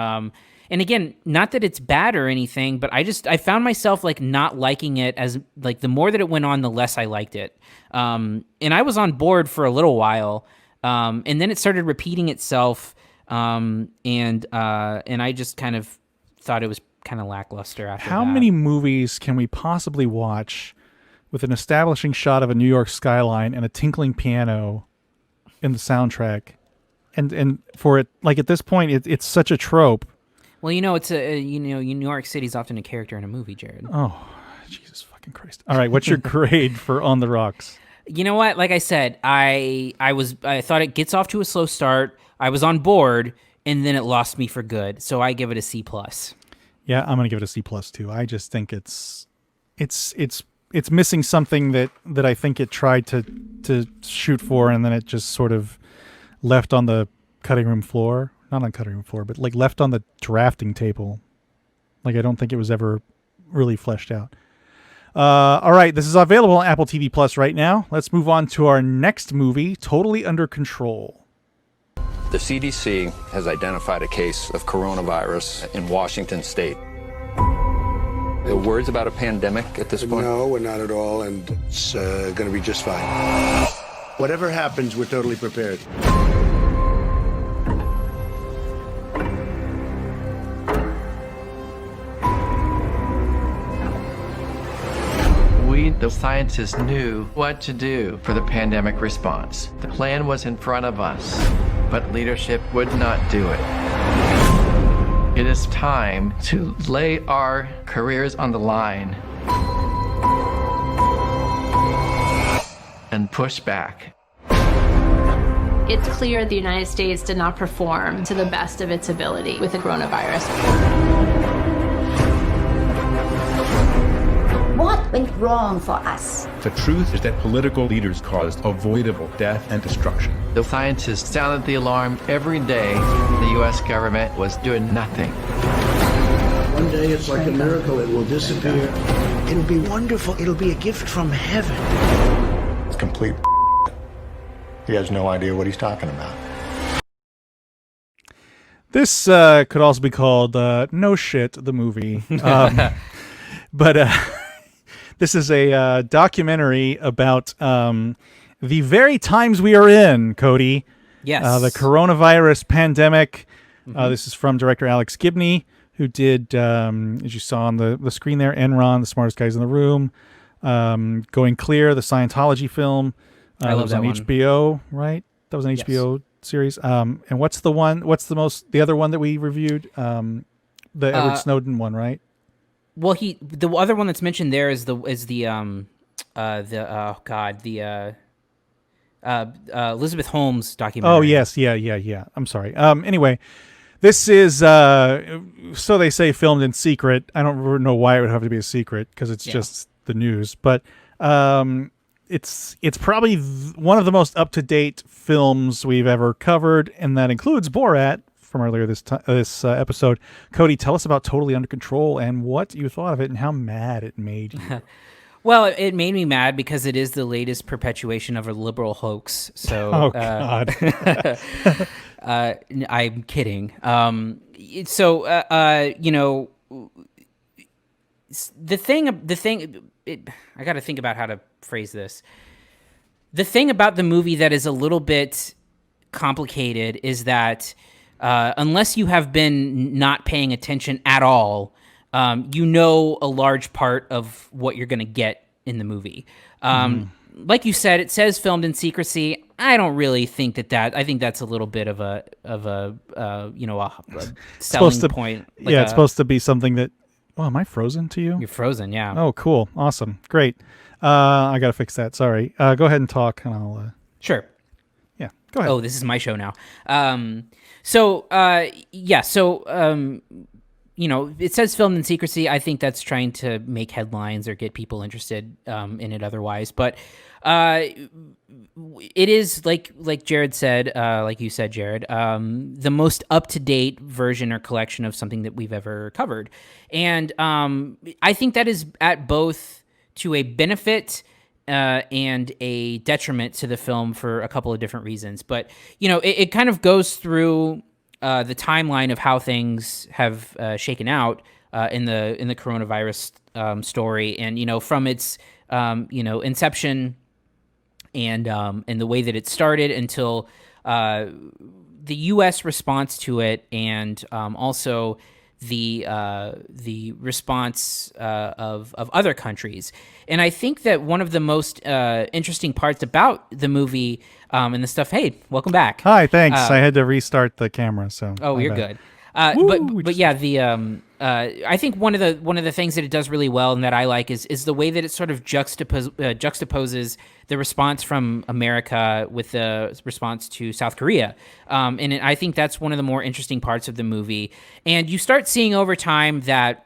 again, not that it's bad or anything, but I found myself like not liking it as like the more that it went on, the less I liked it. And I was on board for a little while, and then it started repeating itself. And I just kind of thought it was kind of lackluster after that. How many movies can we possibly watch with an establishing shot of a New York skyline and a tinkling piano in the soundtrack? And for it, like at this point, it's such a trope. Well, it's New York City's often a character in a movie, Jared. Oh, Jesus fucking Christ! All right, what's your grade for On the Rocks? You know what? Like I said, I thought it gets off to a slow start. I was on board, and then it lost me for good. So I give it a C+. Yeah, I'm gonna give it a C+ too. I just think it's missing something that I think it tried to shoot for, and then it just sort of left on the cutting room floor. Not on cutting room floor, but like left on the drafting table. Like, I don't think it was ever really fleshed out. All right, this is available on Apple TV Plus right now. Let's move on to our next movie, Totally Under Control. The CDC has identified a case of coronavirus in Washington state. Are words about a pandemic at this point? No, we're not at all, and it's going to be just fine. Whatever happens, we're totally prepared. We, the scientists, knew what to do for the pandemic response. The plan was in front of us, but leadership would not do it. It is time to lay our careers on the line and push back. It's clear the United States did not perform to the best of its ability with the coronavirus. What went wrong for us? The truth is that political leaders caused avoidable death and destruction. The scientists sounded the alarm every day. The U.S. government was doing nothing. One day it's like a miracle. It will disappear. It'll be wonderful. It'll be a gift from heaven. It's complete. He has no idea what he's talking about. This could also be called No Shit, the movie. But this is a documentary about the very times we are in, Cody. Yes. The coronavirus pandemic. This is from director Alex Gibney, who did, as you saw on the screen there, Enron, The Smartest Guys in the Room, Going Clear, the Scientology film. I love that was on one. HBO, right? That was an HBO series. And what's the other one that we reviewed? The Edward Snowden one, right? Well, the other one that's mentioned there is the Elizabeth Holmes documentary. Oh yes, yeah. I'm sorry. Anyway, this is so they say filmed in secret. I don't know why it would have to be a secret because it's just the news, but it's probably one of the most up-to-date films we've ever covered, and that includes Borat from earlier this episode. Cody, tell us about Totally Under Control and what you thought of it and how mad it made you. Well, it made me mad because it is the latest perpetuation of a liberal hoax. So, oh God, I'm kidding. The thing. I got to think about how to phrase this. The thing about the movie that is a little bit complicated is that unless you have been not paying attention at all, you know a large part of what you're going to get in the movie. Like you said, it says filmed in secrecy. I don't really think that. I think that's a little bit of a selling point. Like it's supposed to be something that. Oh, am I frozen to you? You're frozen, yeah. Oh, cool. Awesome. Great. I got to fix that. Sorry. Go ahead and talk, and I'll... Sure. Yeah, go ahead. Oh, this is my show now. It says filmed in secrecy. I think that's trying to make headlines or get people interested in it otherwise. But it is, like Jared said, like you said, Jared, the most up-to-date version or collection of something that we've ever covered. And I think that is at both to a benefit and a detriment to the film for a couple of different reasons. But, it kind of goes through the timeline of how things have shaken out in the coronavirus story. And, from its, inception and the way that it started until the U.S. response to it, and also the response of other countries. And I think that one of the most interesting parts about the movie and the stuff. Hey, welcome back. Hi, thanks. I had to restart the camera, so. Oh, you're good. But yeah, I think one of the things that it does really well and that I like is the way that it sort of juxtaposes the response from America with the response to South Korea, and I think that's one of the more interesting parts of the movie. And you start seeing over time that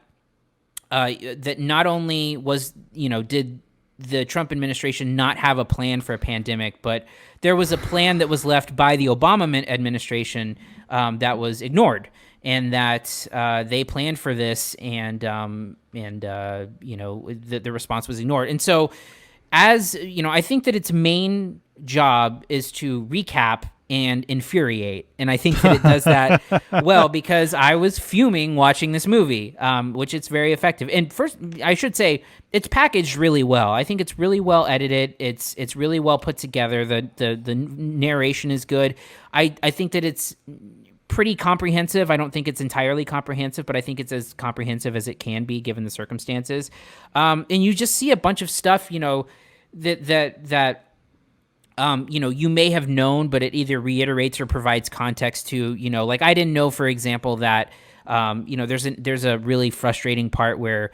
that not only did the Trump administration not have a plan for a pandemic, but there was a plan that was left by the Obama administration that was ignored. and that they planned for this, and the response was ignored. And so, as you know, I think that its main job is to recap and infuriate, and I think that it does that well, because I was fuming watching this movie, which it's very effective. And first, I should say, it's packaged really well. I think it's really well edited. It's really well put together. The narration is good. I think that it's pretty comprehensive. I don't think it's entirely comprehensive, but I think it's as comprehensive as it can be given the circumstances. And you just see a bunch of stuff, that you may have known, but it either reiterates or provides context to, like I didn't know, for example, that, there's a really frustrating part where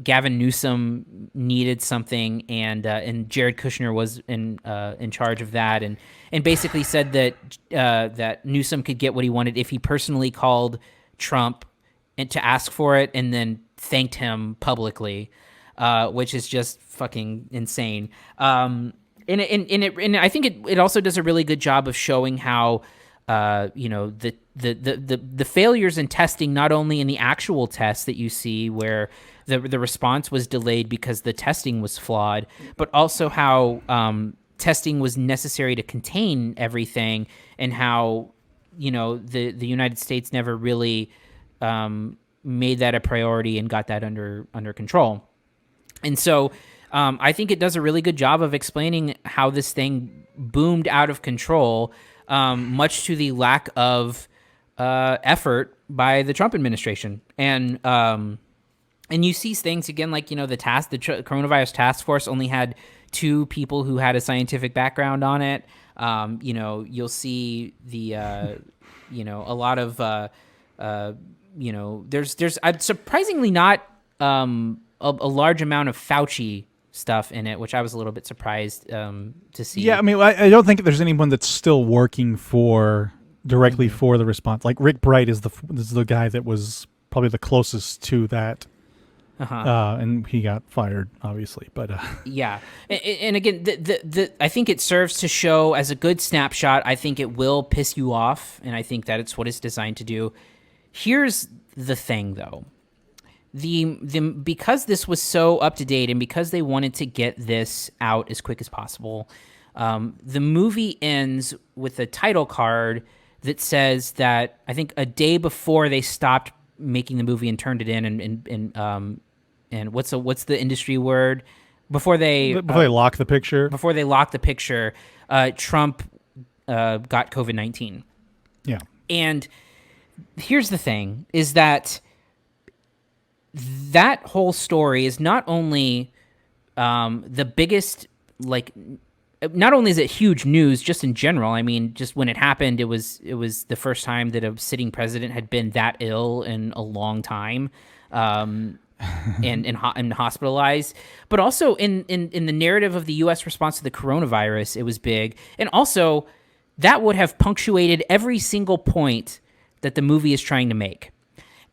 Gavin Newsom needed something, and Jared Kushner was in charge of that, and basically said that Newsom could get what he wanted if he personally called Trump and to ask for it, and then thanked him publicly, which is just fucking insane. And I think it also does a really good job of showing how the failures in testing, not only in the actual tests that you see where the response was delayed because the testing was flawed, but also how testing was necessary to contain everything, and how the United States never really made that a priority and got that under control. And so I think it does a really good job of explaining how this thing boomed out of control, much to the lack of effort by the Trump administration. And you see things again, like, the coronavirus task force only had 2 people who had a scientific background on it. You'll see the, a lot of, there's surprisingly not a large amount of Fauci stuff in it, which I was a little bit surprised to see. Yeah, I mean, I don't think there's anyone that's still working directly for the response. Like Rick Bright is the guy that was probably the closest to that. And he got fired, obviously. But yeah, and again, I think it serves to show as a good snapshot. I think it will piss you off, and I think that it's what it's designed to do. Here's the thing, though. Because this was so up to date, and because they wanted to get this out as quick as possible, the movie ends with a title card that says that I think a day before they stopped making the movie and turned it in, and what's the industry word? Before they lock the picture. Before they lock the picture, Trump got COVID-19. Yeah. And here's the thing: is that whole story is not only the biggest, like, not only is it huge news just in general. I mean, just when it happened, it was the first time that a sitting president had been that ill in a long time, and hospitalized. But also in the narrative of the U.S. response to the coronavirus, it was big, and also that would have punctuated every single point that the movie is trying to make.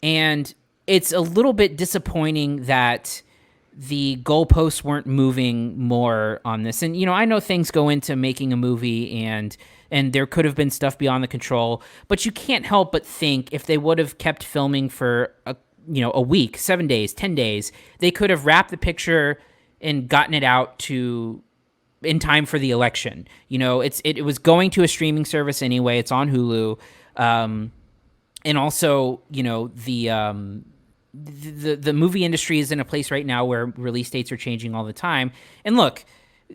And it's a little bit disappointing that the goalposts weren't moving more on this. And, I know things go into making a movie, and there could have been stuff beyond the control, but you can't help but think if they would have kept filming for a week, 7 days, 10 days, they could have wrapped the picture and gotten it out in time for the election. It was going to a streaming service anyway. It's on Hulu. And also, the movie industry is in a place right now where release dates are changing all the time. And look,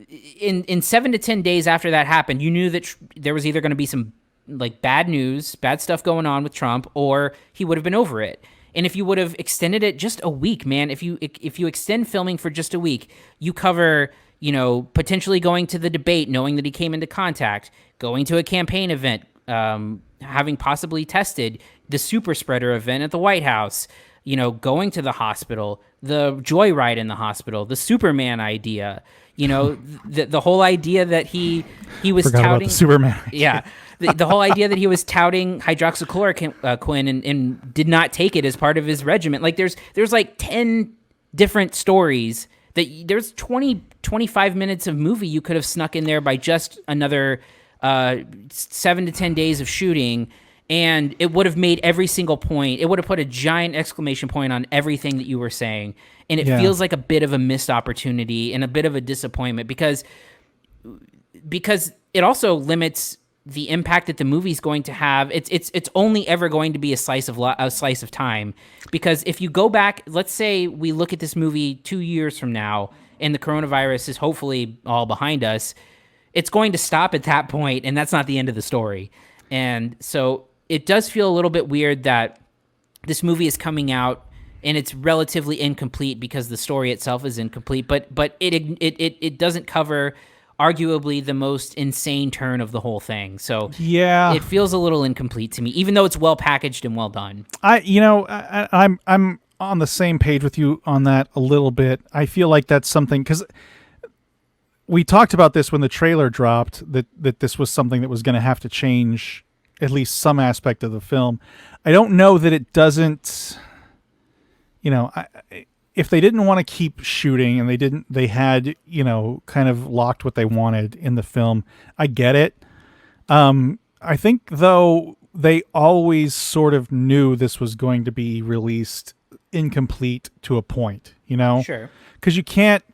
in 7 to 10 days after that happened, you knew that there was either going to be some like bad news, bad stuff going on with Trump, or he would have been over it. And if you would have extended it just a week, man, if you extend filming for just a week, you cover, potentially going to the debate, knowing that he came into contact, going to a campaign event, having possibly tested, the super spreader event at the White House, going to the hospital, the joyride in the hospital, the Superman idea, the whole idea that he was Forgot touting about the Superman idea. Yeah, the whole idea that he was touting hydroxychloroquine and did not take it as part of his regimen. Like there's like 10 different stories that there's 25 minutes of movie you could have snuck in there by just another 7 to 10 days of shooting. and it would have made every single point. It would have put a giant exclamation point on everything that you were saying. And it feels like a bit of a missed opportunity and a bit of a disappointment because it also limits the impact that the movie's going to have. It's only ever going to be a slice of time, because if you go back, let's say we look at this movie 2 years from now and the coronavirus is hopefully all behind us, it's going to stop at that point, and that's not the end of the story. And so it does feel a little bit weird that this movie is coming out and it's relatively incomplete because the story itself is incomplete, but it doesn't cover arguably the most insane turn of the whole thing. So it feels a little incomplete to me, even though it's well packaged and well done. I'm on the same page with you on that a little bit. I feel like that's something, because we talked about this when the trailer dropped, that this was something that was going to have to change at least some aspect of the film. I don't know that it doesn't, if they didn't want to keep shooting and they had, kind of locked what they wanted in the film, I get it. I think though they always sort of knew this was going to be released incomplete to a point, Sure. Because you can't,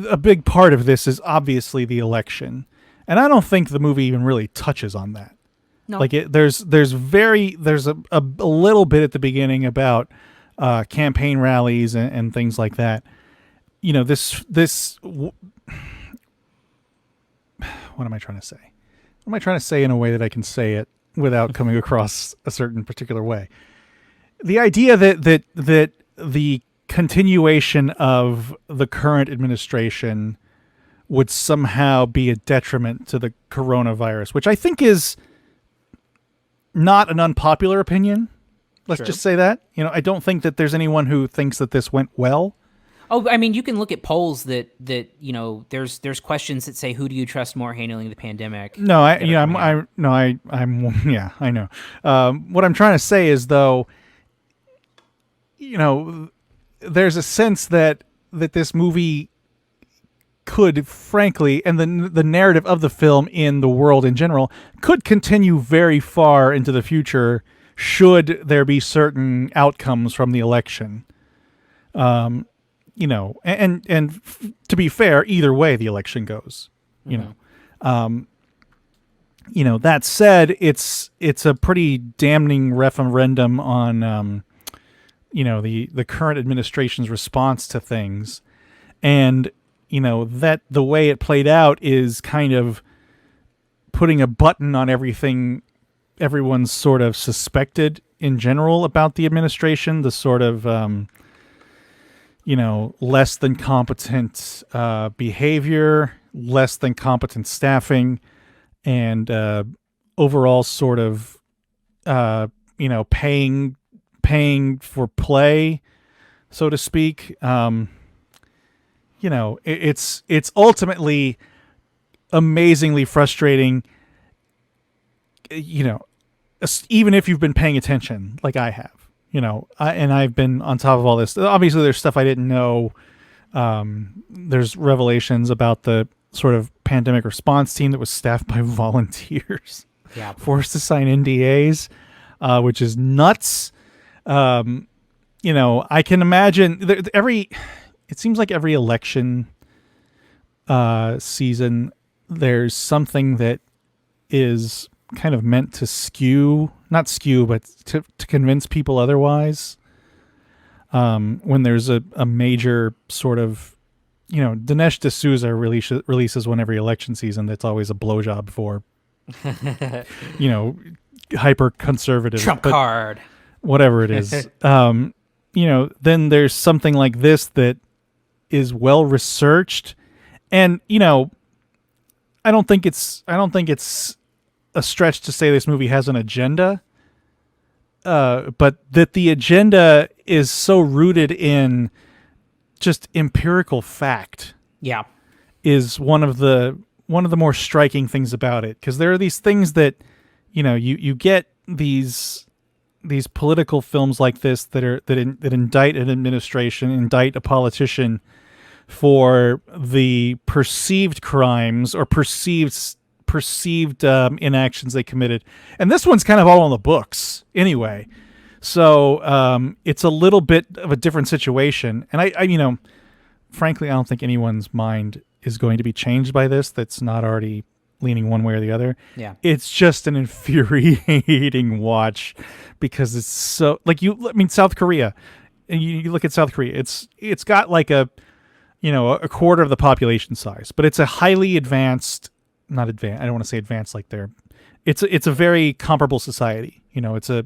a big part of this is obviously the election. And I don't think the movie even really touches on that. No. There's a little bit at the beginning about campaign rallies and things like that. What am I trying to say? What am I trying to say in a way that I can say it without coming across a certain particular way? The idea that the continuation of the current administration would somehow be a detriment to the coronavirus, which I think is not an unpopular opinion. Let's just say that. I don't think that there's anyone who thinks that this went well. Oh, I mean, you can look at polls that there's questions that say, who do you trust more handling the pandemic? No, I know. What I'm trying to say is, though, there's a sense that this movie could, frankly, and the narrative of the film in the world in general could continue very far into the future should there be certain outcomes from the election. And to be fair, either way the election goes, that said, it's a pretty damning referendum on, the current administration's response to things. And, that the way it played out is kind of putting a button on everything everyone's sort of suspected in general about the administration, the sort of, less than competent behavior, less than competent staffing, and overall sort of, paying for play, so to speak. It's ultimately amazingly frustrating, even if you've been paying attention like I have, and I've been on top of all this. Obviously, there's stuff I didn't know. There's revelations about the sort of pandemic response team that was staffed by volunteers, forced to sign NDAs, which is nuts. I can imagine it seems like every election season, there's something that is kind of meant to but to convince people otherwise. When there's a major sort of, Dinesh D'Souza releases one every election season that's always a blowjob for, hyper conservative Trump card, whatever it is. Then there's something like this that is well researched, and I don't think it's a stretch to say this movie has an agenda, but that the agenda is so rooted in just empirical fact. Yeah, is one of the more striking things about it, because there are these things that you get these political films like this that indict an administration, indict a politician for the perceived crimes or perceived perceived inactions they committed. And this one's kind of all on the books anyway. So it's a little bit of a different situation. And I frankly, I don't think anyone's mind is going to be changed by this that's not already leaning one way or the other. Yeah. It's just an infuriating watch because it's so South Korea. And you look at South Korea, it's got like a quarter of the population size, but it's a highly advanced, not advanced. I don't want to say advanced like they're, it's a very comparable society. It's a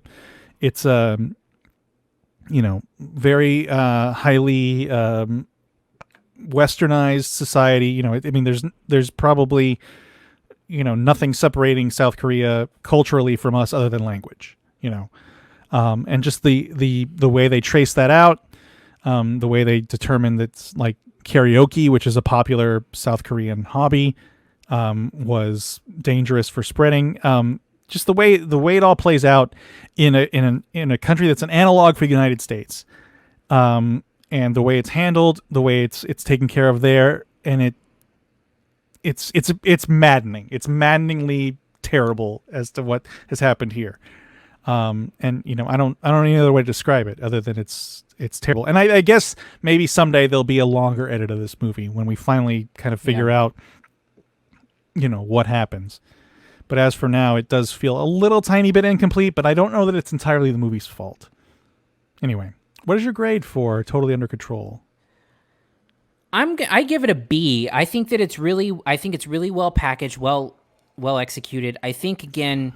very highly westernized society. There's probably, nothing separating South Korea culturally from us other than language, and just the way they trace that out, the way they determine that's like karaoke, which is a popular South Korean hobby, was dangerous for spreading. Just the way it all plays out in a country that's an analog for the United States, and the way it's handled, the way it's taken care of there, and it's maddening. It's maddeningly terrible as to what has happened here. And I don't know any other way to describe it other than it's terrible. And I guess maybe someday there'll be a longer edit of this movie when we finally kind of figure out, what happens. But as for now, it does feel a little tiny bit incomplete, but I don't know that it's entirely the movie's fault. Anyway, what is your grade for Totally Under Control? I give it a B. I think it's really well packaged, well executed. I think again,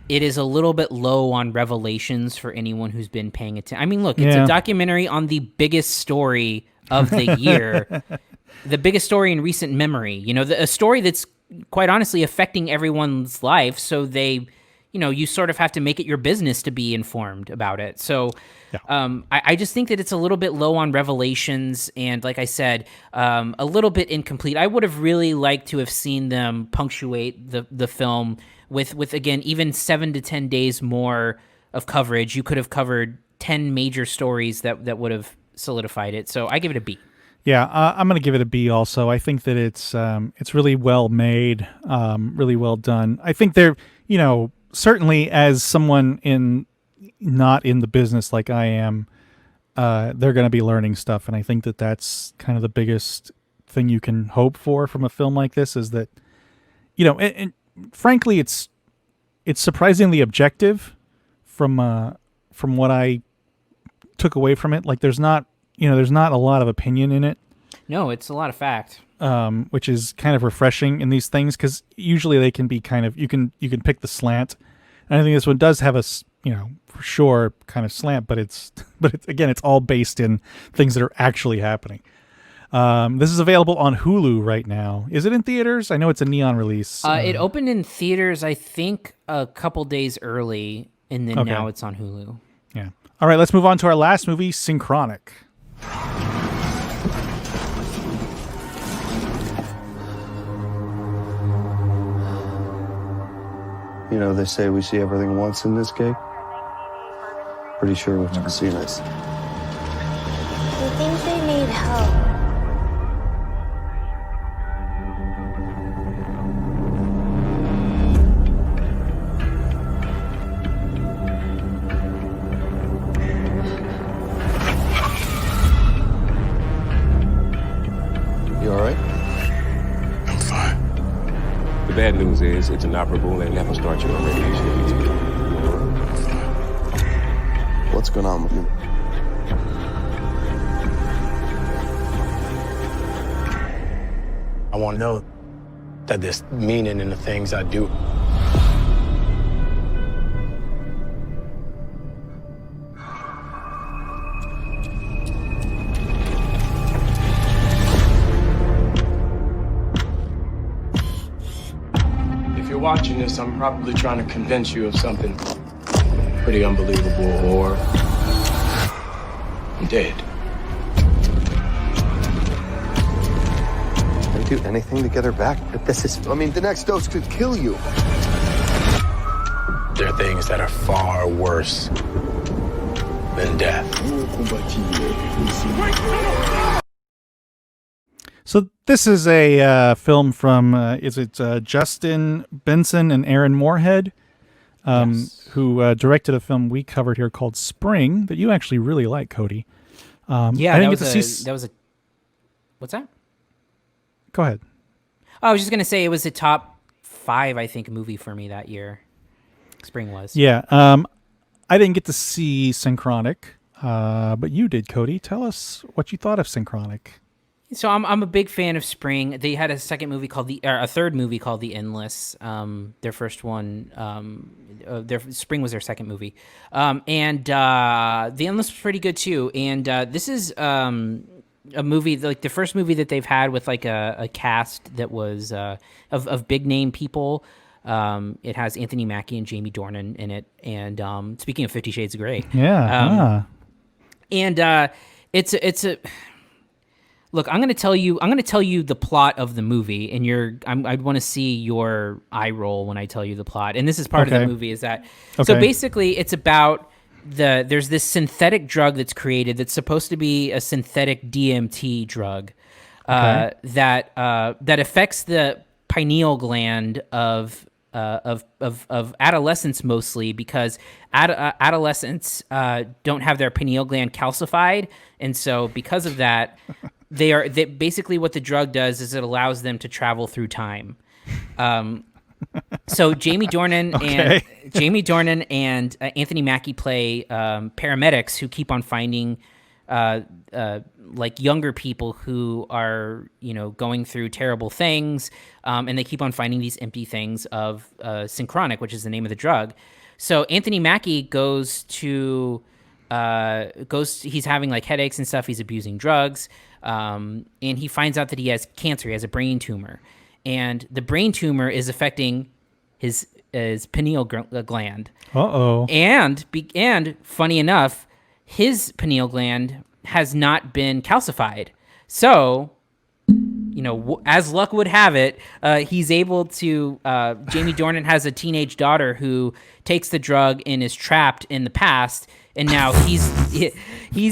it is a little bit low on revelations for anyone who's been paying attention. I mean, look, it's a documentary on the biggest story of the year, the biggest story in recent memory. A story that's quite honestly affecting everyone's life. So they, you sort of have to make it your business to be informed about it. So I just think that it's a little bit low on revelations. And like I said, a little bit incomplete. I would have really liked to have seen them punctuate the film with again, even 7 to 10 days more of coverage. You could have covered 10 major stories that would have solidified it. So I give it a B. Yeah, I'm going to give it a B also. I think that it's really well made, really well done. I think they're, certainly as someone not in the business like I am, they're going to be learning stuff. And I think that that's kind of the biggest thing you can hope for from a film like this is that, and frankly, it's surprisingly objective from what I took away from it. Like there's not a lot of opinion in it. No, it's a lot of fact. Which is kind of refreshing in these things because usually they can be kind of you can pick the slant, and I think this one does have a for sure kind of slant, but it's again it's all based in things that are actually happening. This is available on Hulu right now. Is it in theaters? I know it's a neon release. It opened in theaters, I think, a couple days early, and then now it's on Hulu. Yeah. All right, let's move on to our last movie, Synchronic. They say we see everything once in this gig. Pretty sure we've never seen this. You think they need help? You all right? I'm fine. The bad news is it's inoperable and never start you on radiation immediately. What's going on with you? I want to know that there's meaning in the things I do. If you're watching this, I'm probably trying to convince you of something pretty unbelievable, or I'm dead. Can we do anything to get her back? But the next dose could kill you. There are things that are far worse than death. So this is a film from Justin Benson and Aaron Moorhead, who directed a film we covered here called Spring that you actually really like, Cody. Yeah, I didn't that get to was a. What's that? Go ahead. I was just gonna say it was a top 5, I think, movie for me that year. Spring was. Yeah. I didn't get to see Synchronic, but you did, Cody. Tell us what you thought of Synchronic. So I'm a big fan of Spring. They had a third movie called The Endless. Their first one, Spring was their second movie, and The Endless was pretty good too. And this is a movie like the first movie that they've had with like a cast that was of big name people. It has Anthony Mackie and Jamie Dornan in it. And speaking of 50 Shades of Grey, and it's a look. I'm going to tell you the plot of the movie, and I'd want to see your eye roll when I tell you the plot. And this is part of the movie. Is that so? Basically, it's about there's this synthetic drug that's created that's supposed to be a synthetic DMT drug that affects the pineal gland of adolescents, mostly because adolescents don't have their pineal gland calcified, and so because of that, they basically what the drug does is it allows them to travel through time. So Jamie Dornan and Anthony Mackie play paramedics who keep on finding like younger people who are, going through terrible things, and they keep on finding these empty things of Synchronic, which is the name of the drug. So Anthony Mackie he's having like headaches and stuff. He's abusing drugs, and he finds out that he has cancer. He has a brain tumor, and the brain tumor is affecting his pineal gland. And funny enough, his pineal gland has not been calcified. So, as luck would have it, he's able to. Jamie Dornan has a teenage daughter who takes the drug and is trapped in the past, and now he's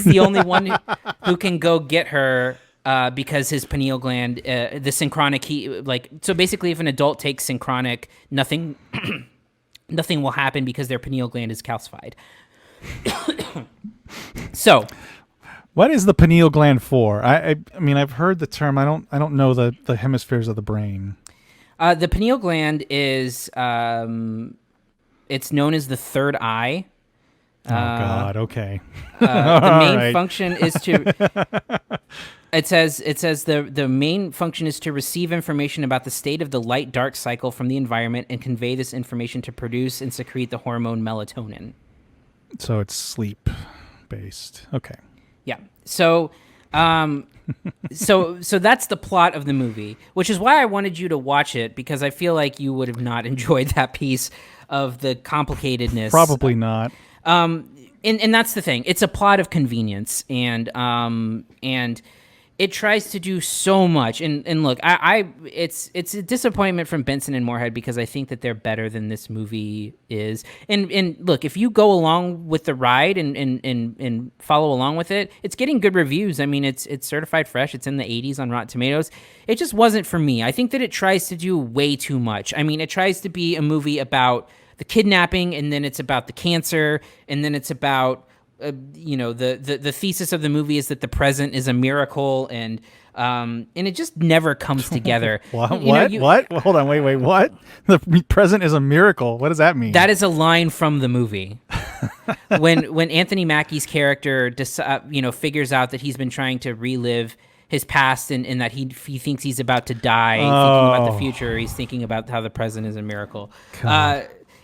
the only one who can go get her because his pineal gland, the Synchronic. So basically, if an adult takes Synchronic, nothing will happen because their pineal gland is calcified. So, what is the pineal gland for? I mean, I've heard the term. I don't know the hemispheres of the brain. The pineal gland is it's known as the third eye. Oh God. Okay. The main function is to. It says the main function is to receive information about the state of the light-dark cycle from the environment and convey this information to produce and secrete the hormone melatonin. So it's sleep based. Okay. Yeah. So so that's the plot of the movie, which is why I wanted you to watch it, because I feel like you would have not enjoyed that piece of the complicatedness. Probably not. And that's the thing. It's a plot of convenience, and it tries to do so much. And look, it's a disappointment from Benson and Moorhead, because I think that they're better than this movie is. And look, if you go along with the ride and follow along with it, it's getting good reviews. I mean, it's certified fresh. It's in the 80s on Rotten Tomatoes. It just wasn't for me. I think that it tries to do way too much. I mean, it tries to be a movie about the kidnapping, and then it's about the cancer, and then it's about the thesis of the movie is that the present is a miracle, and it just never comes together. What? Hold on, wait, what? The present is a miracle. What does that mean? That is a line from the movie. when Anthony Mackie's character figures out that he's been trying to relive his past, and that he thinks he's about to die, thinking about the future, he's thinking about how the present is a miracle.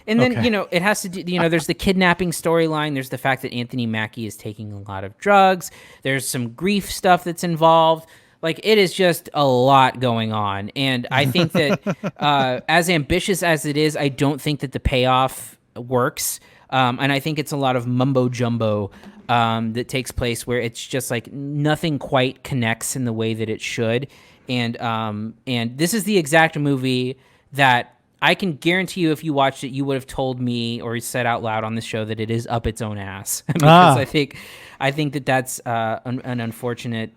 And then, it has to do, there's the kidnapping storyline. There's the fact that Anthony Mackie is taking a lot of drugs. There's some grief stuff that's involved. Like, it is just a lot going on. And I think that as ambitious as it is, I don't think that the payoff works. And I think it's a lot of mumbo jumbo that takes place, where it's just like nothing quite connects in the way that it should. And this is the exact movie that I can guarantee you, if you watched it, you would have told me or said out loud on the show that it is up its own ass. Because I think that that's an unfortunate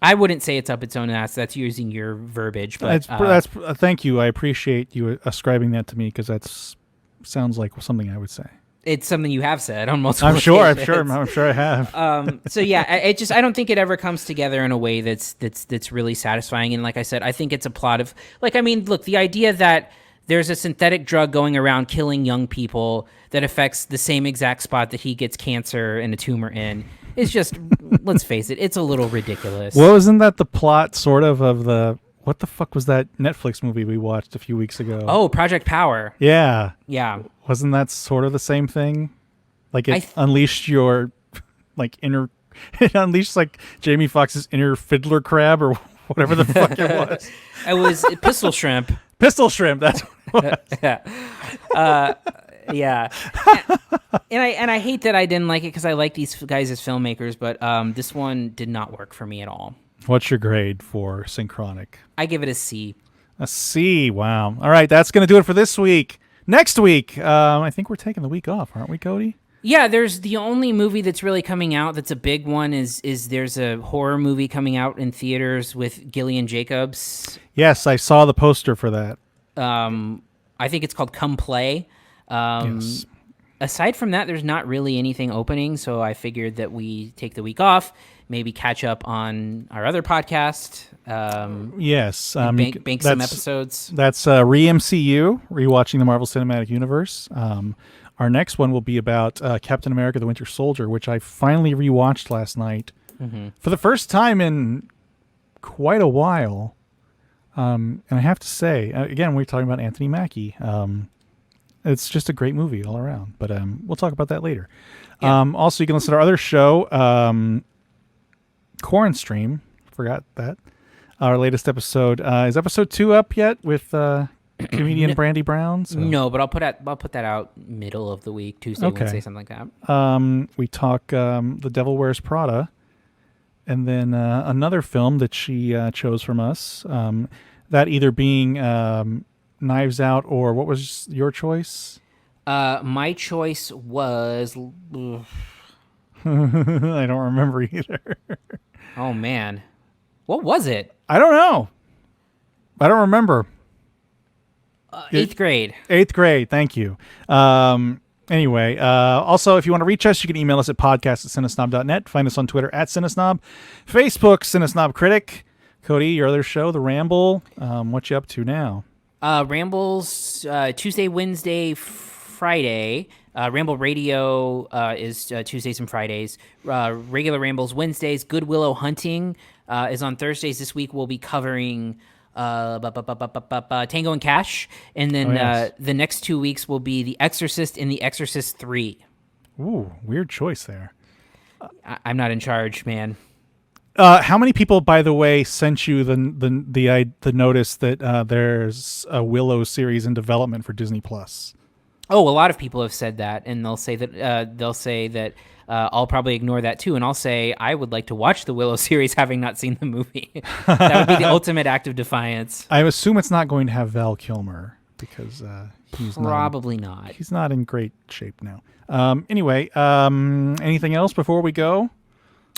I wouldn't say it's up its own ass. That's using your verbiage. But that's thank you. I appreciate you ascribing that to me because sounds like something I would say. It's something you have said on multiple I'm sure I have. So yeah, I don't think it ever comes together in a way that's really satisfying. And like I said, I think it's a plot of look, the idea that there's a synthetic drug going around killing young people that affects the same exact spot that he gets cancer and a tumor in is just, let's face it, it's a little ridiculous. Well, isn't that the plot sort of the, what the fuck was that Netflix movie we watched a few weeks ago? Oh, Project Power. Yeah. Yeah. Wasn't that sort of the same thing? Like it unleashed your inner, it unleashed Jamie Foxx's inner fiddler crab or whatever the fuck it was. It was Pistol Shrimp. Pistol Shrimp, that's what it was. Yeah. Yeah. And I hate that I didn't like it because I like these guys as filmmakers, but this one did not work for me at all. What's your grade for Synchronic? I give it a C. A C, wow. All right, that's going to do it for this week. Next week, I think we're taking the week off, aren't we, Cody? Yeah, there's the only movie that's really coming out that's a big one is there's a horror movie coming out in theaters with Gillian Jacobs. Yes, I saw the poster for that. I think it's called Come Play. Yes. Aside from that, there's not really anything opening, so I figured that we take the week off, maybe catch up on our other podcast. Yes. Bank some episodes. That's Re-MCU, Rewatching the Marvel Cinematic Universe. Our next one will be about Captain America the Winter Soldier, which I finally rewatched last night for the first time in quite a while. And I have to say, again, we're talking about Anthony Mackie. It's just a great movie all around, but we'll talk about that later. Yeah. Also, you can listen to our other show, Corn Stream. Forgot that. Our latest episode. Is episode 2 up yet with comedian Brandy Brown? So. No, but I'll put that out middle of the week, Tuesday, Wednesday, something like that. We talk The Devil Wears Prada, and then another film that she chose from us. That either being Knives Out or what was your choice? My choice was... I don't remember either. Oh, man. What was it? I don't know. I don't remember. 8th grade. 8th grade. Thank you. Anyway, also, if you want to reach us, you can email us at podcast@cinesnob.net. Find us on Twitter @CineSnob. Facebook, CineSnob Critic. Cody, your other show, The Ramble. What you up to now? Rambles Tuesday, Wednesday, Friday. Ramble Radio is Tuesdays and Fridays. Regular Rambles Wednesdays. Good Willow Hunting is on Thursdays. This week we'll be covering Tango and Cash. And then the next 2 weeks will be The Exorcist and The Exorcist 3. Ooh, weird choice there. I'm not in charge, man. How many people, by the way, sent you the notice that there's a Willow series in development for Disney Plus? Oh, a lot of people have said that, and they'll say that I'll probably ignore that too, and I'll say I would like to watch the Willow series, having not seen the movie. That would be the ultimate act of defiance. I assume it's not going to have Val Kilmer because he's probably not. He's not in great shape now. Anyway, anything else before we go?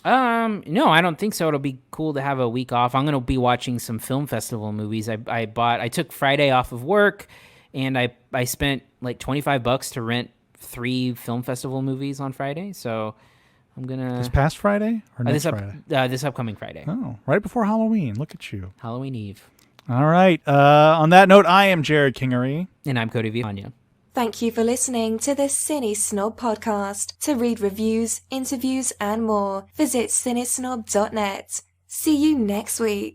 No, I don't think so. It'll be cool to have a week off. I'm going to be watching some film festival movies. I took Friday off of work, and I spent like $25 to rent 3 film festival movies on Friday. So I'm going to... This past Friday or next Friday? This upcoming Friday. Oh, right before Halloween. Look at you. Halloween Eve. All right. On that note, I am Jared Kingery. And I'm Cody Villania. Thank you for listening to the CineSnob podcast. To read reviews, interviews, and more, visit CineSnob.net. See you next week.